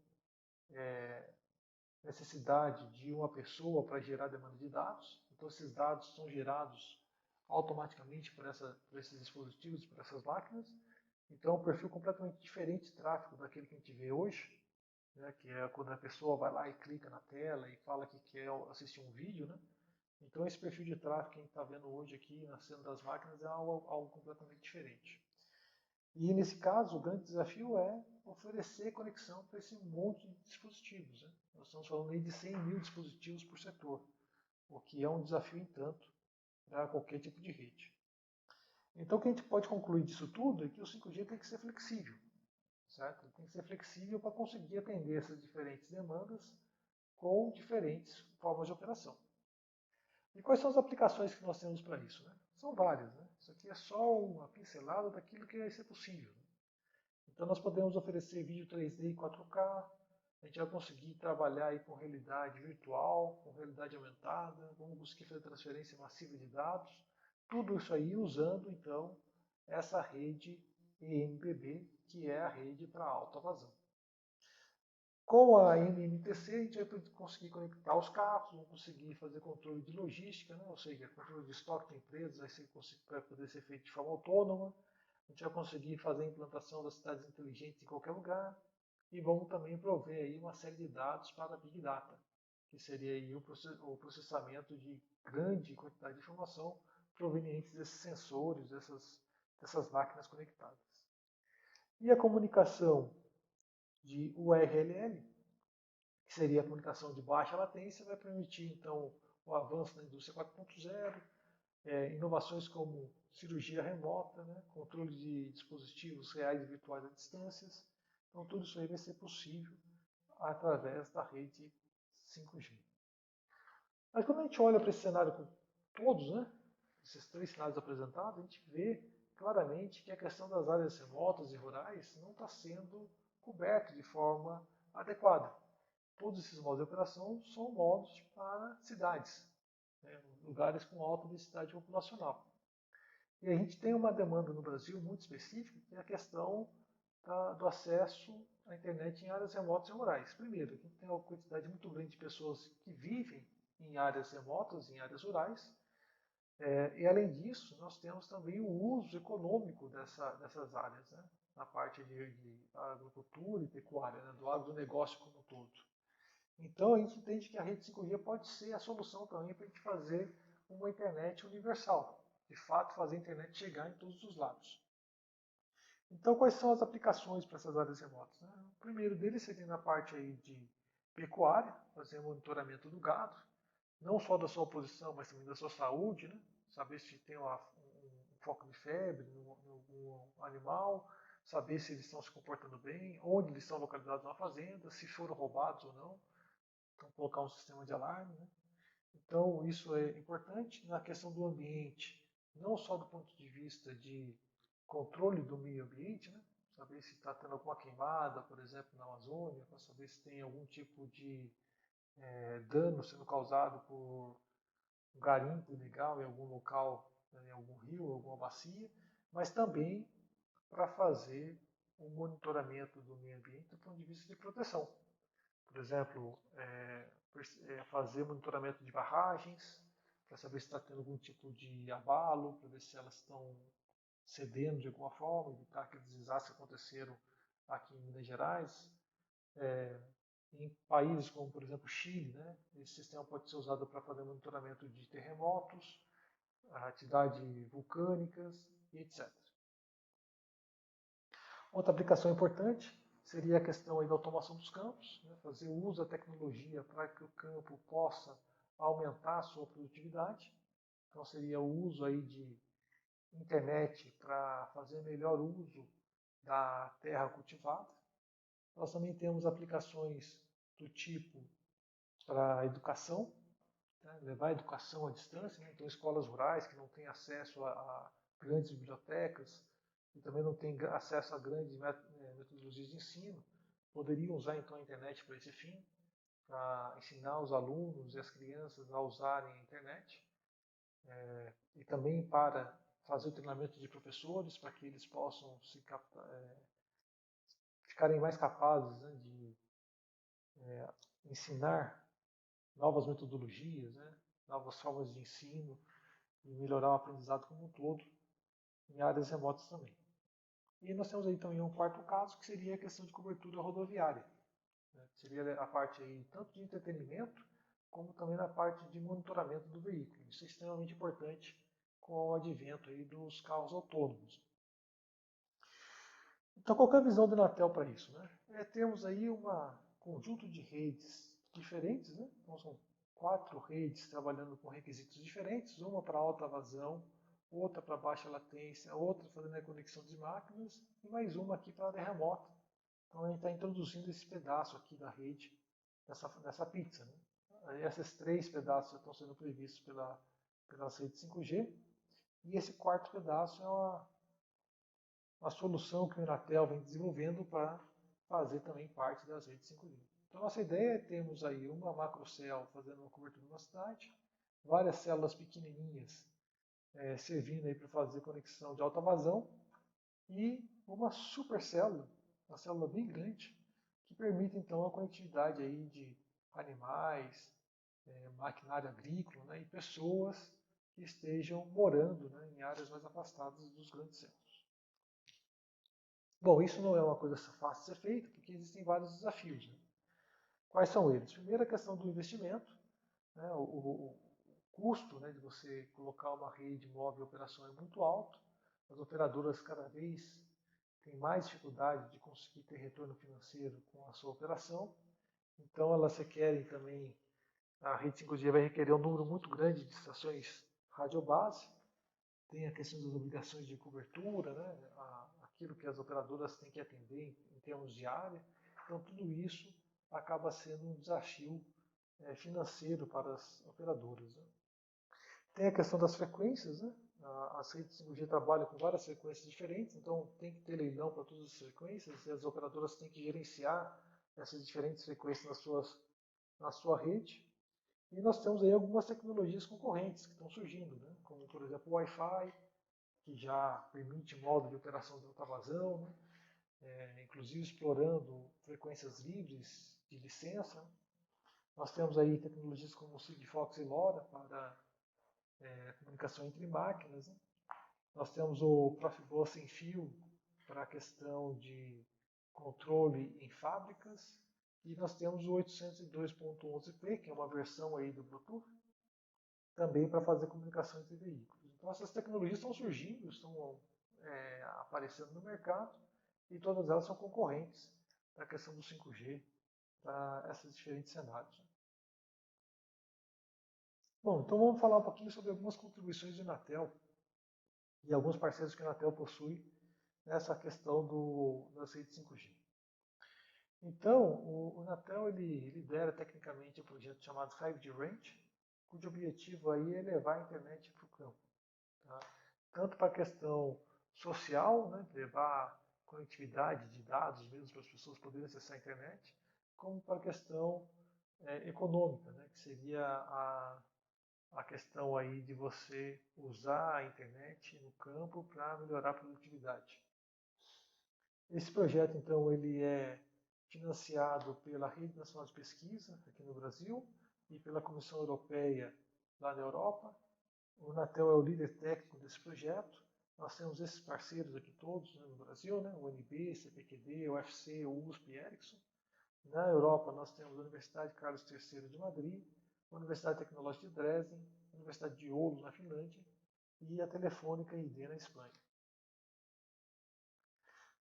necessidade de uma pessoa para gerar demanda de dados. Então, esses dados são gerados automaticamente por esses dispositivos, por essas máquinas. Então, é um perfil completamente diferente de tráfego daquele que a gente vê hoje, né, que é quando a pessoa vai lá e clica na tela e fala que quer assistir um vídeo, né? Então esse perfil de tráfego que a gente está vendo hoje aqui na cena das máquinas é algo completamente diferente. E nesse caso, o grande desafio é oferecer conexão para esse monte de dispositivos. Né? Nós estamos falando aí de 100 mil dispositivos por setor, o que é um desafio em tanto para qualquer tipo de rede. Então o que a gente pode concluir disso tudo é que o 5G tem que ser flexível. Certo? Ele tem que ser flexível para conseguir atender essas diferentes demandas com diferentes formas de operação. E quais são as aplicações que nós temos para isso? Né? São várias. Né? Isso aqui é só uma pincelada daquilo que vai ser possível. Né? Então nós podemos oferecer vídeo 3D e 4K, a gente vai conseguir trabalhar aí com realidade virtual, com realidade aumentada, vamos conseguir fazer transferência massiva de dados, tudo isso aí usando então essa rede eMBB, que é a rede para alta vazão. Com a MMTC, a gente vai conseguir conectar os carros, vamos conseguir fazer controle de logística, né? Ou seja, controle de estoque de empresas vai poder ser feito de forma autônoma, a gente vai conseguir fazer a implantação das cidades inteligentes em qualquer lugar, e vamos também prover aí uma série de dados para a Big Data, que seria aí o processamento de grande quantidade de informação provenientes desses sensores, dessas máquinas conectadas. E a comunicação de URLL, que seria a comunicação de baixa latência, vai permitir então o avanço na indústria 4.0, inovações como cirurgia remota, né, controle de dispositivos reais e virtuais a distâncias. Então tudo isso aí vai ser possível através da rede 5G. Mas quando a gente olha para esse cenário com todos, né, esses três cenários apresentados, a gente vê claramente que a questão das áreas remotas e rurais não está sendo coberta de forma adequada. Todos esses modos de operação são modos para cidades, né, lugares com alta densidade populacional. E a gente tem uma demanda no Brasil muito específica, que é a questão do acesso à internet em áreas remotas e rurais. Primeiro, a gente tem uma quantidade muito grande de pessoas que vivem em áreas remotas, em áreas rurais, e além disso, nós temos também o uso econômico dessas áreas, né, na parte de agricultura e pecuária, né, do agronegócio como um todo. Então a gente entende que a rede 5G pode ser a solução também para a gente fazer uma internet universal. De fato, fazer a internet chegar em todos os lados. Então, quais são as aplicações para essas áreas remotas? Né? O primeiro deles seria na parte aí de pecuária, fazer monitoramento do gado, não só da sua posição, mas também da sua saúde, né? Saber se tem um foco de febre em algum animal, saber se eles estão se comportando bem, onde eles estão localizados na fazenda, se foram roubados ou não. Então, colocar um sistema de alarme. Né? Então, isso é importante na questão do ambiente, não só do ponto de vista de controle do meio ambiente, né? Saber se está tendo alguma queimada, por exemplo, na Amazônia, para saber se tem algum tipo de dano sendo causado por um garimpo ilegal em algum local, né, em algum rio, alguma bacia, mas também para fazer um monitoramento do meio ambiente do ponto de vista de proteção. Por exemplo, fazer monitoramento de barragens, para saber se está tendo algum tipo de abalo, para ver se elas estão cedendo de alguma forma, evitar aqueles desastres que aconteceram aqui em Minas Gerais. Em países como, por exemplo, Chile, né, esse sistema pode ser usado para fazer monitoramento de terremotos, atividades vulcânicas e etc. Outra aplicação importante seria a questão aí da automação dos campos, né, fazer uso da tecnologia para que o campo possa aumentar a sua produtividade. Então seria o uso aí de internet para fazer melhor uso da terra cultivada. Nós também temos aplicações do tipo para a educação, né, levar a educação à distância, né, então escolas rurais que não têm acesso a grandes bibliotecas e também não têm acesso a grandes metodologias de ensino, poderiam usar então a internet para esse fim, para ensinar os alunos e as crianças a usarem a internet, e também para fazer o treinamento de professores, para que eles possam ficarem mais capazes, né, de ensinar novas metodologias, né, novas formas de ensino e melhorar o aprendizado como um todo em áreas remotas também. E nós temos aí também um quarto caso, que seria a questão de cobertura rodoviária. Né, que seria a parte aí tanto de entretenimento, como também na parte de monitoramento do veículo. Isso é extremamente importante com o advento aí dos carros autônomos. Então, qual é a visão da Anatel para isso? Né? Temos aí um conjunto de redes diferentes, né? Então, são 4 redes trabalhando com requisitos diferentes, uma para alta vazão, outra para baixa latência, outra fazendo a conexão de máquinas e mais uma aqui para área remota. Então, a gente está introduzindo esse pedaço aqui da rede, nessa pizza. Né? Esses 3 pedaços já estão sendo previstos pelas redes 5G e esse quarto pedaço é uma solução que o Inatel vem desenvolvendo para fazer também parte das redes 5G. Então, nossa ideia é termos aí uma macrocell fazendo uma cobertura na cidade, várias células pequenininhas servindo aí para fazer conexão de alta vazão e uma supercélula, uma célula bem grande, que permite então a conectividade aí de animais, maquinário agrícola, né, e pessoas que estejam morando, né, em áreas mais afastadas dos grandes centros. Bom, isso não é uma coisa fácil de ser feita, porque existem vários desafios. Né? Quais são eles? Primeiro, a questão do investimento. Né? O custo, né, de você colocar uma rede móvel em operação é muito alto. As operadoras cada vez têm mais dificuldade de conseguir ter retorno financeiro com a sua operação. Então, elas requerem também, a rede 5G vai requerer um número muito grande de estações radiobase. Tem a questão das obrigações de cobertura, né? Aquilo que as operadoras têm que atender em termos de área. Então, tudo isso acaba sendo um desafio financeiro para as operadoras. Né? Tem a questão das frequências. Né? As redes 5G trabalham com várias frequências diferentes, então tem que ter leilão para todas as frequências e as operadoras têm que gerenciar essas diferentes frequências na sua rede. E nós temos aí algumas tecnologias concorrentes que estão surgindo, né? Como, por exemplo, o Wi-Fi, que já permite modo de operação de alta vazão, né? Inclusive explorando frequências livres de licença. Nós temos aí tecnologias como o Sigfox e LoRa para comunicação entre máquinas. Né? Nós temos o Profibus sem fio para a questão de controle em fábricas E nós temos o 802.11p, que é uma versão aí do Bluetooth, também para fazer comunicação entre veículos. Então essas tecnologias estão surgindo, estão aparecendo no mercado, e todas elas são concorrentes para a questão do 5G, para esses diferentes cenários. Bom, então vamos falar um pouquinho sobre algumas contribuições de Anatel e alguns parceiros que a Anatel possui nessa questão das redes 5G. Então, o Anatel ele lidera tecnicamente um projeto chamado 5G Range, cujo objetivo aí é levar a internet para o campo. Tá? Tanto para a questão social, né, levar conectividade de dados mesmo para as pessoas poderem acessar a internet, como para a questão econômica, né, que seria a questão aí de você usar a internet no campo para melhorar a produtividade. Esse projeto, então, ele é financiado pela Rede Nacional de Pesquisa aqui no Brasil e pela Comissão Europeia lá na Europa. O Anatel é o líder técnico desse projeto. Nós temos esses parceiros aqui todos, né, no Brasil, né, o UNB, CPQD, o UFC, o USP e Ericsson. Na Europa nós temos a Universidade Carlos III de Madrid, a Universidade Tecnológica de Dresden, a Universidade de Oulu na Finlândia e a Telefônica ID na Espanha.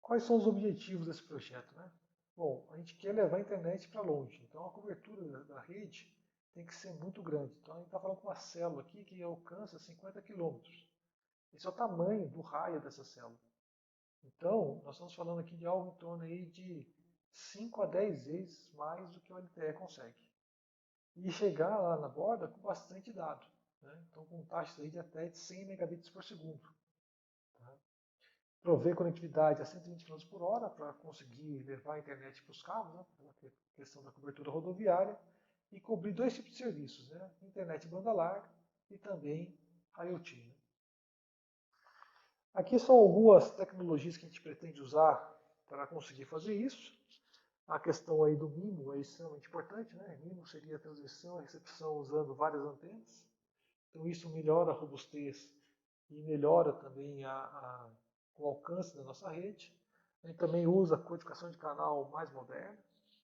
Quais são os objetivos desse projeto, né? Bom, a gente quer levar a internet para longe, então a cobertura da rede tem que ser muito grande. Então a gente está falando com uma célula aqui que alcança 50 quilômetros. Esse é o tamanho do raio dessa célula. Então, nós estamos falando aqui de algo em torno aí de 5 a 10 vezes mais do que o LTE consegue. E chegar lá na borda com bastante dado. Né? Então, com taxas aí de até 100 megabits por segundo. Tá? Prover conectividade a 120 km por hora para conseguir levar a internet para os carros, né? Pela questão da cobertura rodoviária, e cobrir dois tipos de serviços, né? Internet banda larga e também IoT. Né? Aqui são algumas tecnologias que a gente pretende usar para conseguir fazer isso. A questão aí do MIMO é extremamente importante, né? MIMO seria a transmissão e recepção usando várias antenas. Então isso melhora a robustez e melhora também o alcance da nossa rede. A gente também usa a codificação de canal mais moderna.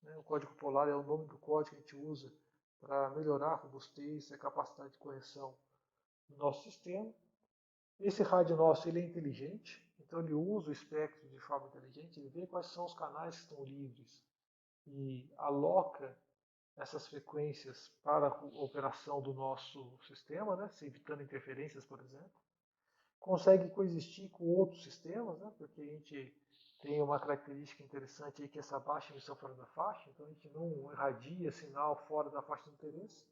Né? O código polar é o nome do código que a gente usa para melhorar a robustez e a capacidade de correção do nosso sistema. Esse rádio nosso ele é inteligente, então ele usa o espectro de forma inteligente, ele vê quais são os canais que estão livres e aloca essas frequências para a operação do nosso sistema, né, evitando interferências, por exemplo. Consegue coexistir com outros sistemas, né, porque a gente tem uma característica interessante aí que é essa baixa emissão fora da faixa, então a gente não irradia sinal fora da faixa de interesse.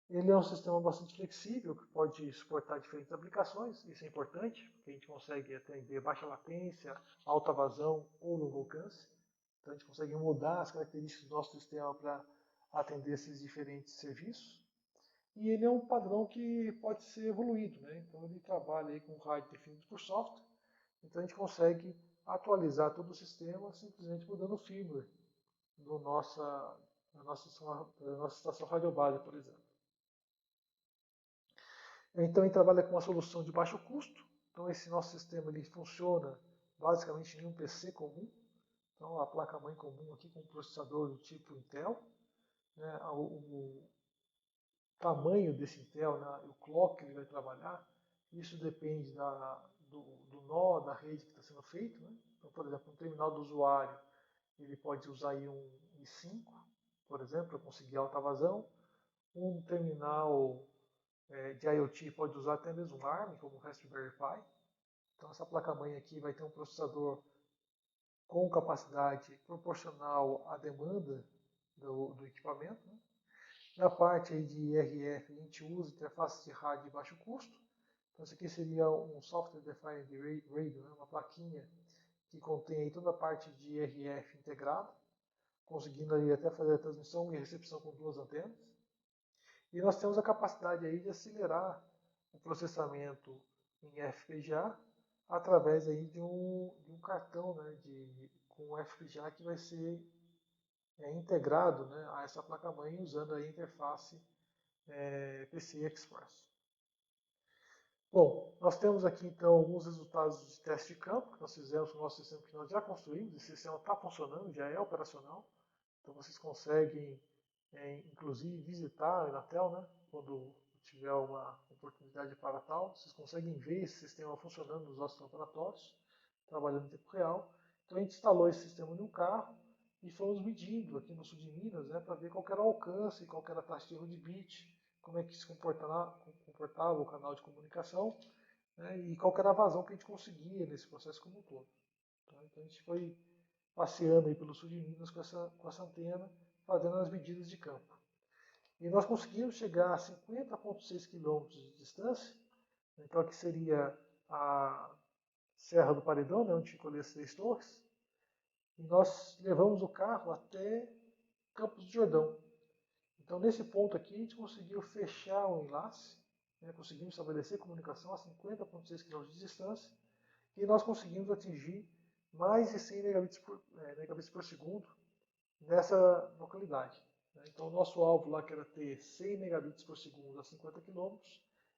Ele é um sistema bastante flexível, que pode suportar diferentes aplicações, isso é importante, porque a gente consegue atender baixa latência, alta vazão ou longo alcance. Então a gente consegue mudar as características do nosso sistema para atender esses diferentes serviços. E ele é um padrão que pode ser evoluído, né? Então ele trabalha aí com rádio definido por software, então a gente consegue atualizar todo o sistema simplesmente mudando o firmware na nossa estação radiobase, por exemplo. Então ele trabalha com uma solução de baixo custo. Então esse nosso sistema ele funciona basicamente em um PC comum. Então a placa-mãe comum aqui com um processador do tipo Intel. Né, o tamanho desse Intel, né, o clock que ele vai trabalhar, isso depende do nó da rede que está sendo feito. Né? Então, por exemplo, um terminal do usuário ele pode usar aí um i5, por exemplo, para conseguir alta vazão. Um terminal de IoT pode usar até mesmo um ARM, como o Raspberry Pi. Então essa placa-mãe aqui vai ter um processador com capacidade proporcional à demanda do equipamento. Né? Na parte aí de RF, a gente usa interface de rádio de baixo custo. Então isso aqui seria um Software Defined Radio, né? Uma plaquinha que contém aí toda a parte de RF integrada, conseguindo aí até fazer a transmissão e recepção com duas antenas. E nós temos a capacidade aí de acelerar o processamento em FPGA através aí de um cartão, né, com FPGA que vai ser integrado, né, a essa placa-mãe usando a interface PCI Express. Bom, nós temos aqui então alguns resultados de teste de campo que nós fizemos com o nosso sistema que nós já construímos. Esse sistema está funcionando, já é operacional. Então vocês conseguem, inclusive, visitar a Inatel, né? Quando tiver uma oportunidade para tal, vocês conseguem ver esse sistema funcionando nos nossos laboratórios, trabalhando em tempo real. Então a gente instalou esse sistema no carro e fomos medindo aqui no sul de Minas, né, para ver qual era o alcance, qual era a taxa de erro de bit, como é que se comportava o canal de comunicação, né, e qual era a vazão que a gente conseguia nesse processo como um todo. Tá? Então a gente foi passeando aí pelo sul de Minas com essa antena, fazendo as medidas de campo. E nós conseguimos chegar a 50,6 km de distância, então aqui seria a Serra do Paredão, né, onde ficam ali as 3 torres, e nós levamos o carro até Campos do Jordão. Então nesse ponto aqui a gente conseguiu fechar o enlace, né, conseguimos estabelecer comunicação a 50,6 km de distância, e nós conseguimos atingir mais de 100 megabits por segundo nessa localidade. Então o nosso alvo lá, que era ter 100 megabits por segundo a 50 km,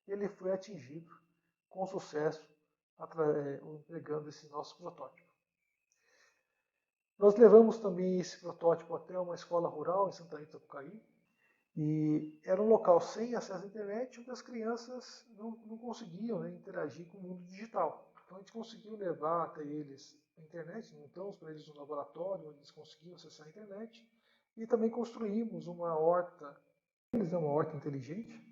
ele foi atingido com sucesso, empregando esse nosso protótipo. Nós levamos também esse protótipo até uma escola rural em Santa Rita do Sapucaí, e era um local sem acesso à internet, onde as crianças não conseguiam, né, interagir com o mundo digital. Então a gente conseguiu levar até eles a internet, montamos para eles um laboratório onde eles conseguiam acessar a internet, e também construímos uma horta, uma horta inteligente.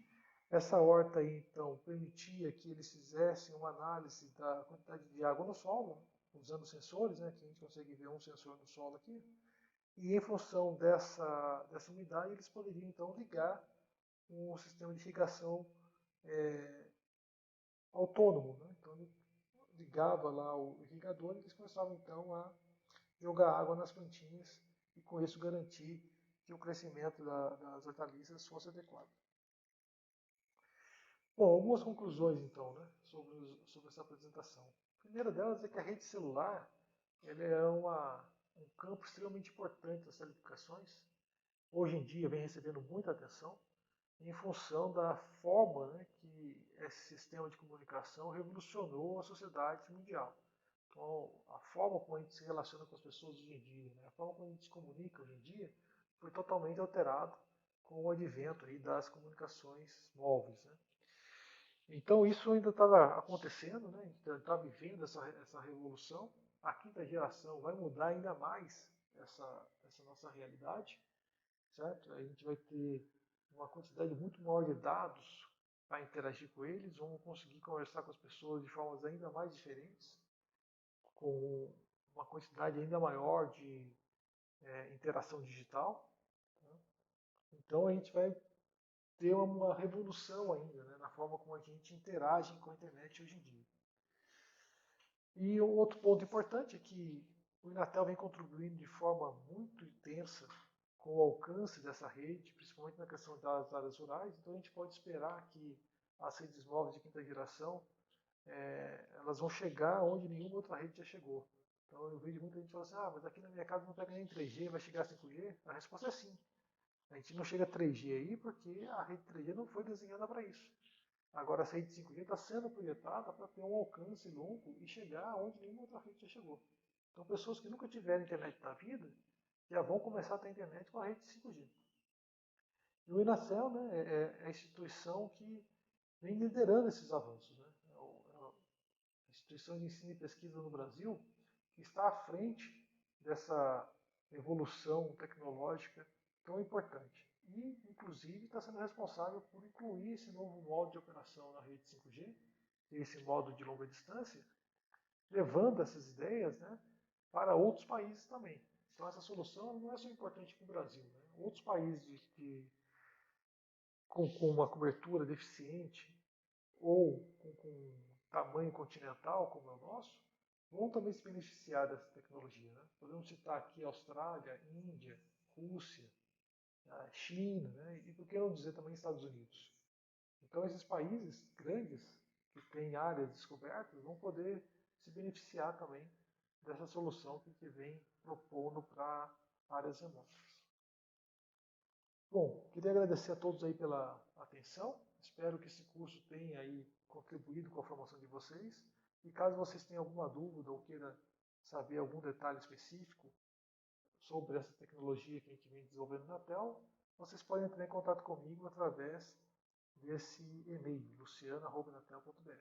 Essa horta aí, então, permitia que eles fizessem uma análise da quantidade de água no solo, usando sensores, né, que a gente consegue ver um sensor no solo aqui, e em função dessa umidade eles poderiam então ligar um sistema de irrigação autônomo. Né? Então ele ligava lá o irrigador e eles começavam então a jogar água nas plantinhas e com isso garantir que o crescimento das hortaliças fosse adequado. Bom, algumas conclusões então, né, sobre essa apresentação. A primeira delas é que a rede celular ela é um campo extremamente importante das telecomunicações. Hoje em dia vem recebendo muita atenção em função da forma, né, que esse sistema de comunicação revolucionou a sociedade mundial. Então, a forma como a gente se relaciona com as pessoas hoje em dia, né, a forma como a gente se comunica hoje em dia, foi totalmente alterado com o advento aí das comunicações móveis. Né. Então, isso ainda estava acontecendo, né, a gente está vivendo essa revolução. A quinta geração vai mudar ainda mais essa nossa realidade. Certo? A gente vai ter uma quantidade muito maior de dados para interagir com eles, vamos conseguir conversar com as pessoas de formas ainda mais diferentes, com uma quantidade ainda maior de interação digital. Né? Então a gente vai ter uma revolução ainda, né, na forma como a gente interage com a internet hoje em dia. E um outro ponto importante é que o Inatel vem contribuindo de forma muito intensa com o alcance dessa rede, principalmente na questão das áreas rurais. Então a gente pode esperar que as redes móveis de quinta geração elas vão chegar onde nenhuma outra rede já chegou. Então eu vejo muita gente falando assim, mas aqui na minha casa não pega nem 3G, vai chegar a 5G? A resposta é sim. A gente não chega a 3G aí porque a rede 3G não foi desenhada para isso. Agora a rede 5G está sendo projetada para ter um alcance longo e chegar onde nenhuma outra rede já chegou. Então pessoas que nunca tiveram internet na vida já vão começar a ter internet com a rede 5G. E o Inacel, né, é a instituição que vem liderando esses avanços. Né? É a instituição de ensino e pesquisa no Brasil que está à frente dessa evolução tecnológica tão importante. E, inclusive, está sendo responsável por incluir esse novo modo de operação na rede 5G, esse modo de longa distância, levando essas ideias, né, para outros países também. Então essa solução não é só importante para o Brasil. Né? Outros países com uma cobertura deficiente ou com tamanho continental, como é o nosso, vão também se beneficiar dessa tecnologia. Né? Podemos citar aqui Austrália, Índia, Rússia, China, né? E por que não dizer também Estados Unidos. Então esses países grandes, que têm áreas descobertas, vão poder se beneficiar também dessa solução que vem propondo para áreas remotas. Bom, queria agradecer a todos aí pela atenção. Espero que esse curso tenha aí contribuído com a formação de vocês. E caso vocês tenham alguma dúvida ou queira saber algum detalhe específico sobre essa tecnologia que a gente vem desenvolvendo na Tel, vocês podem entrar em contato comigo através desse e-mail, luciana@natel.br.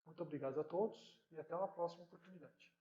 Muito obrigado a todos e até uma próxima oportunidade.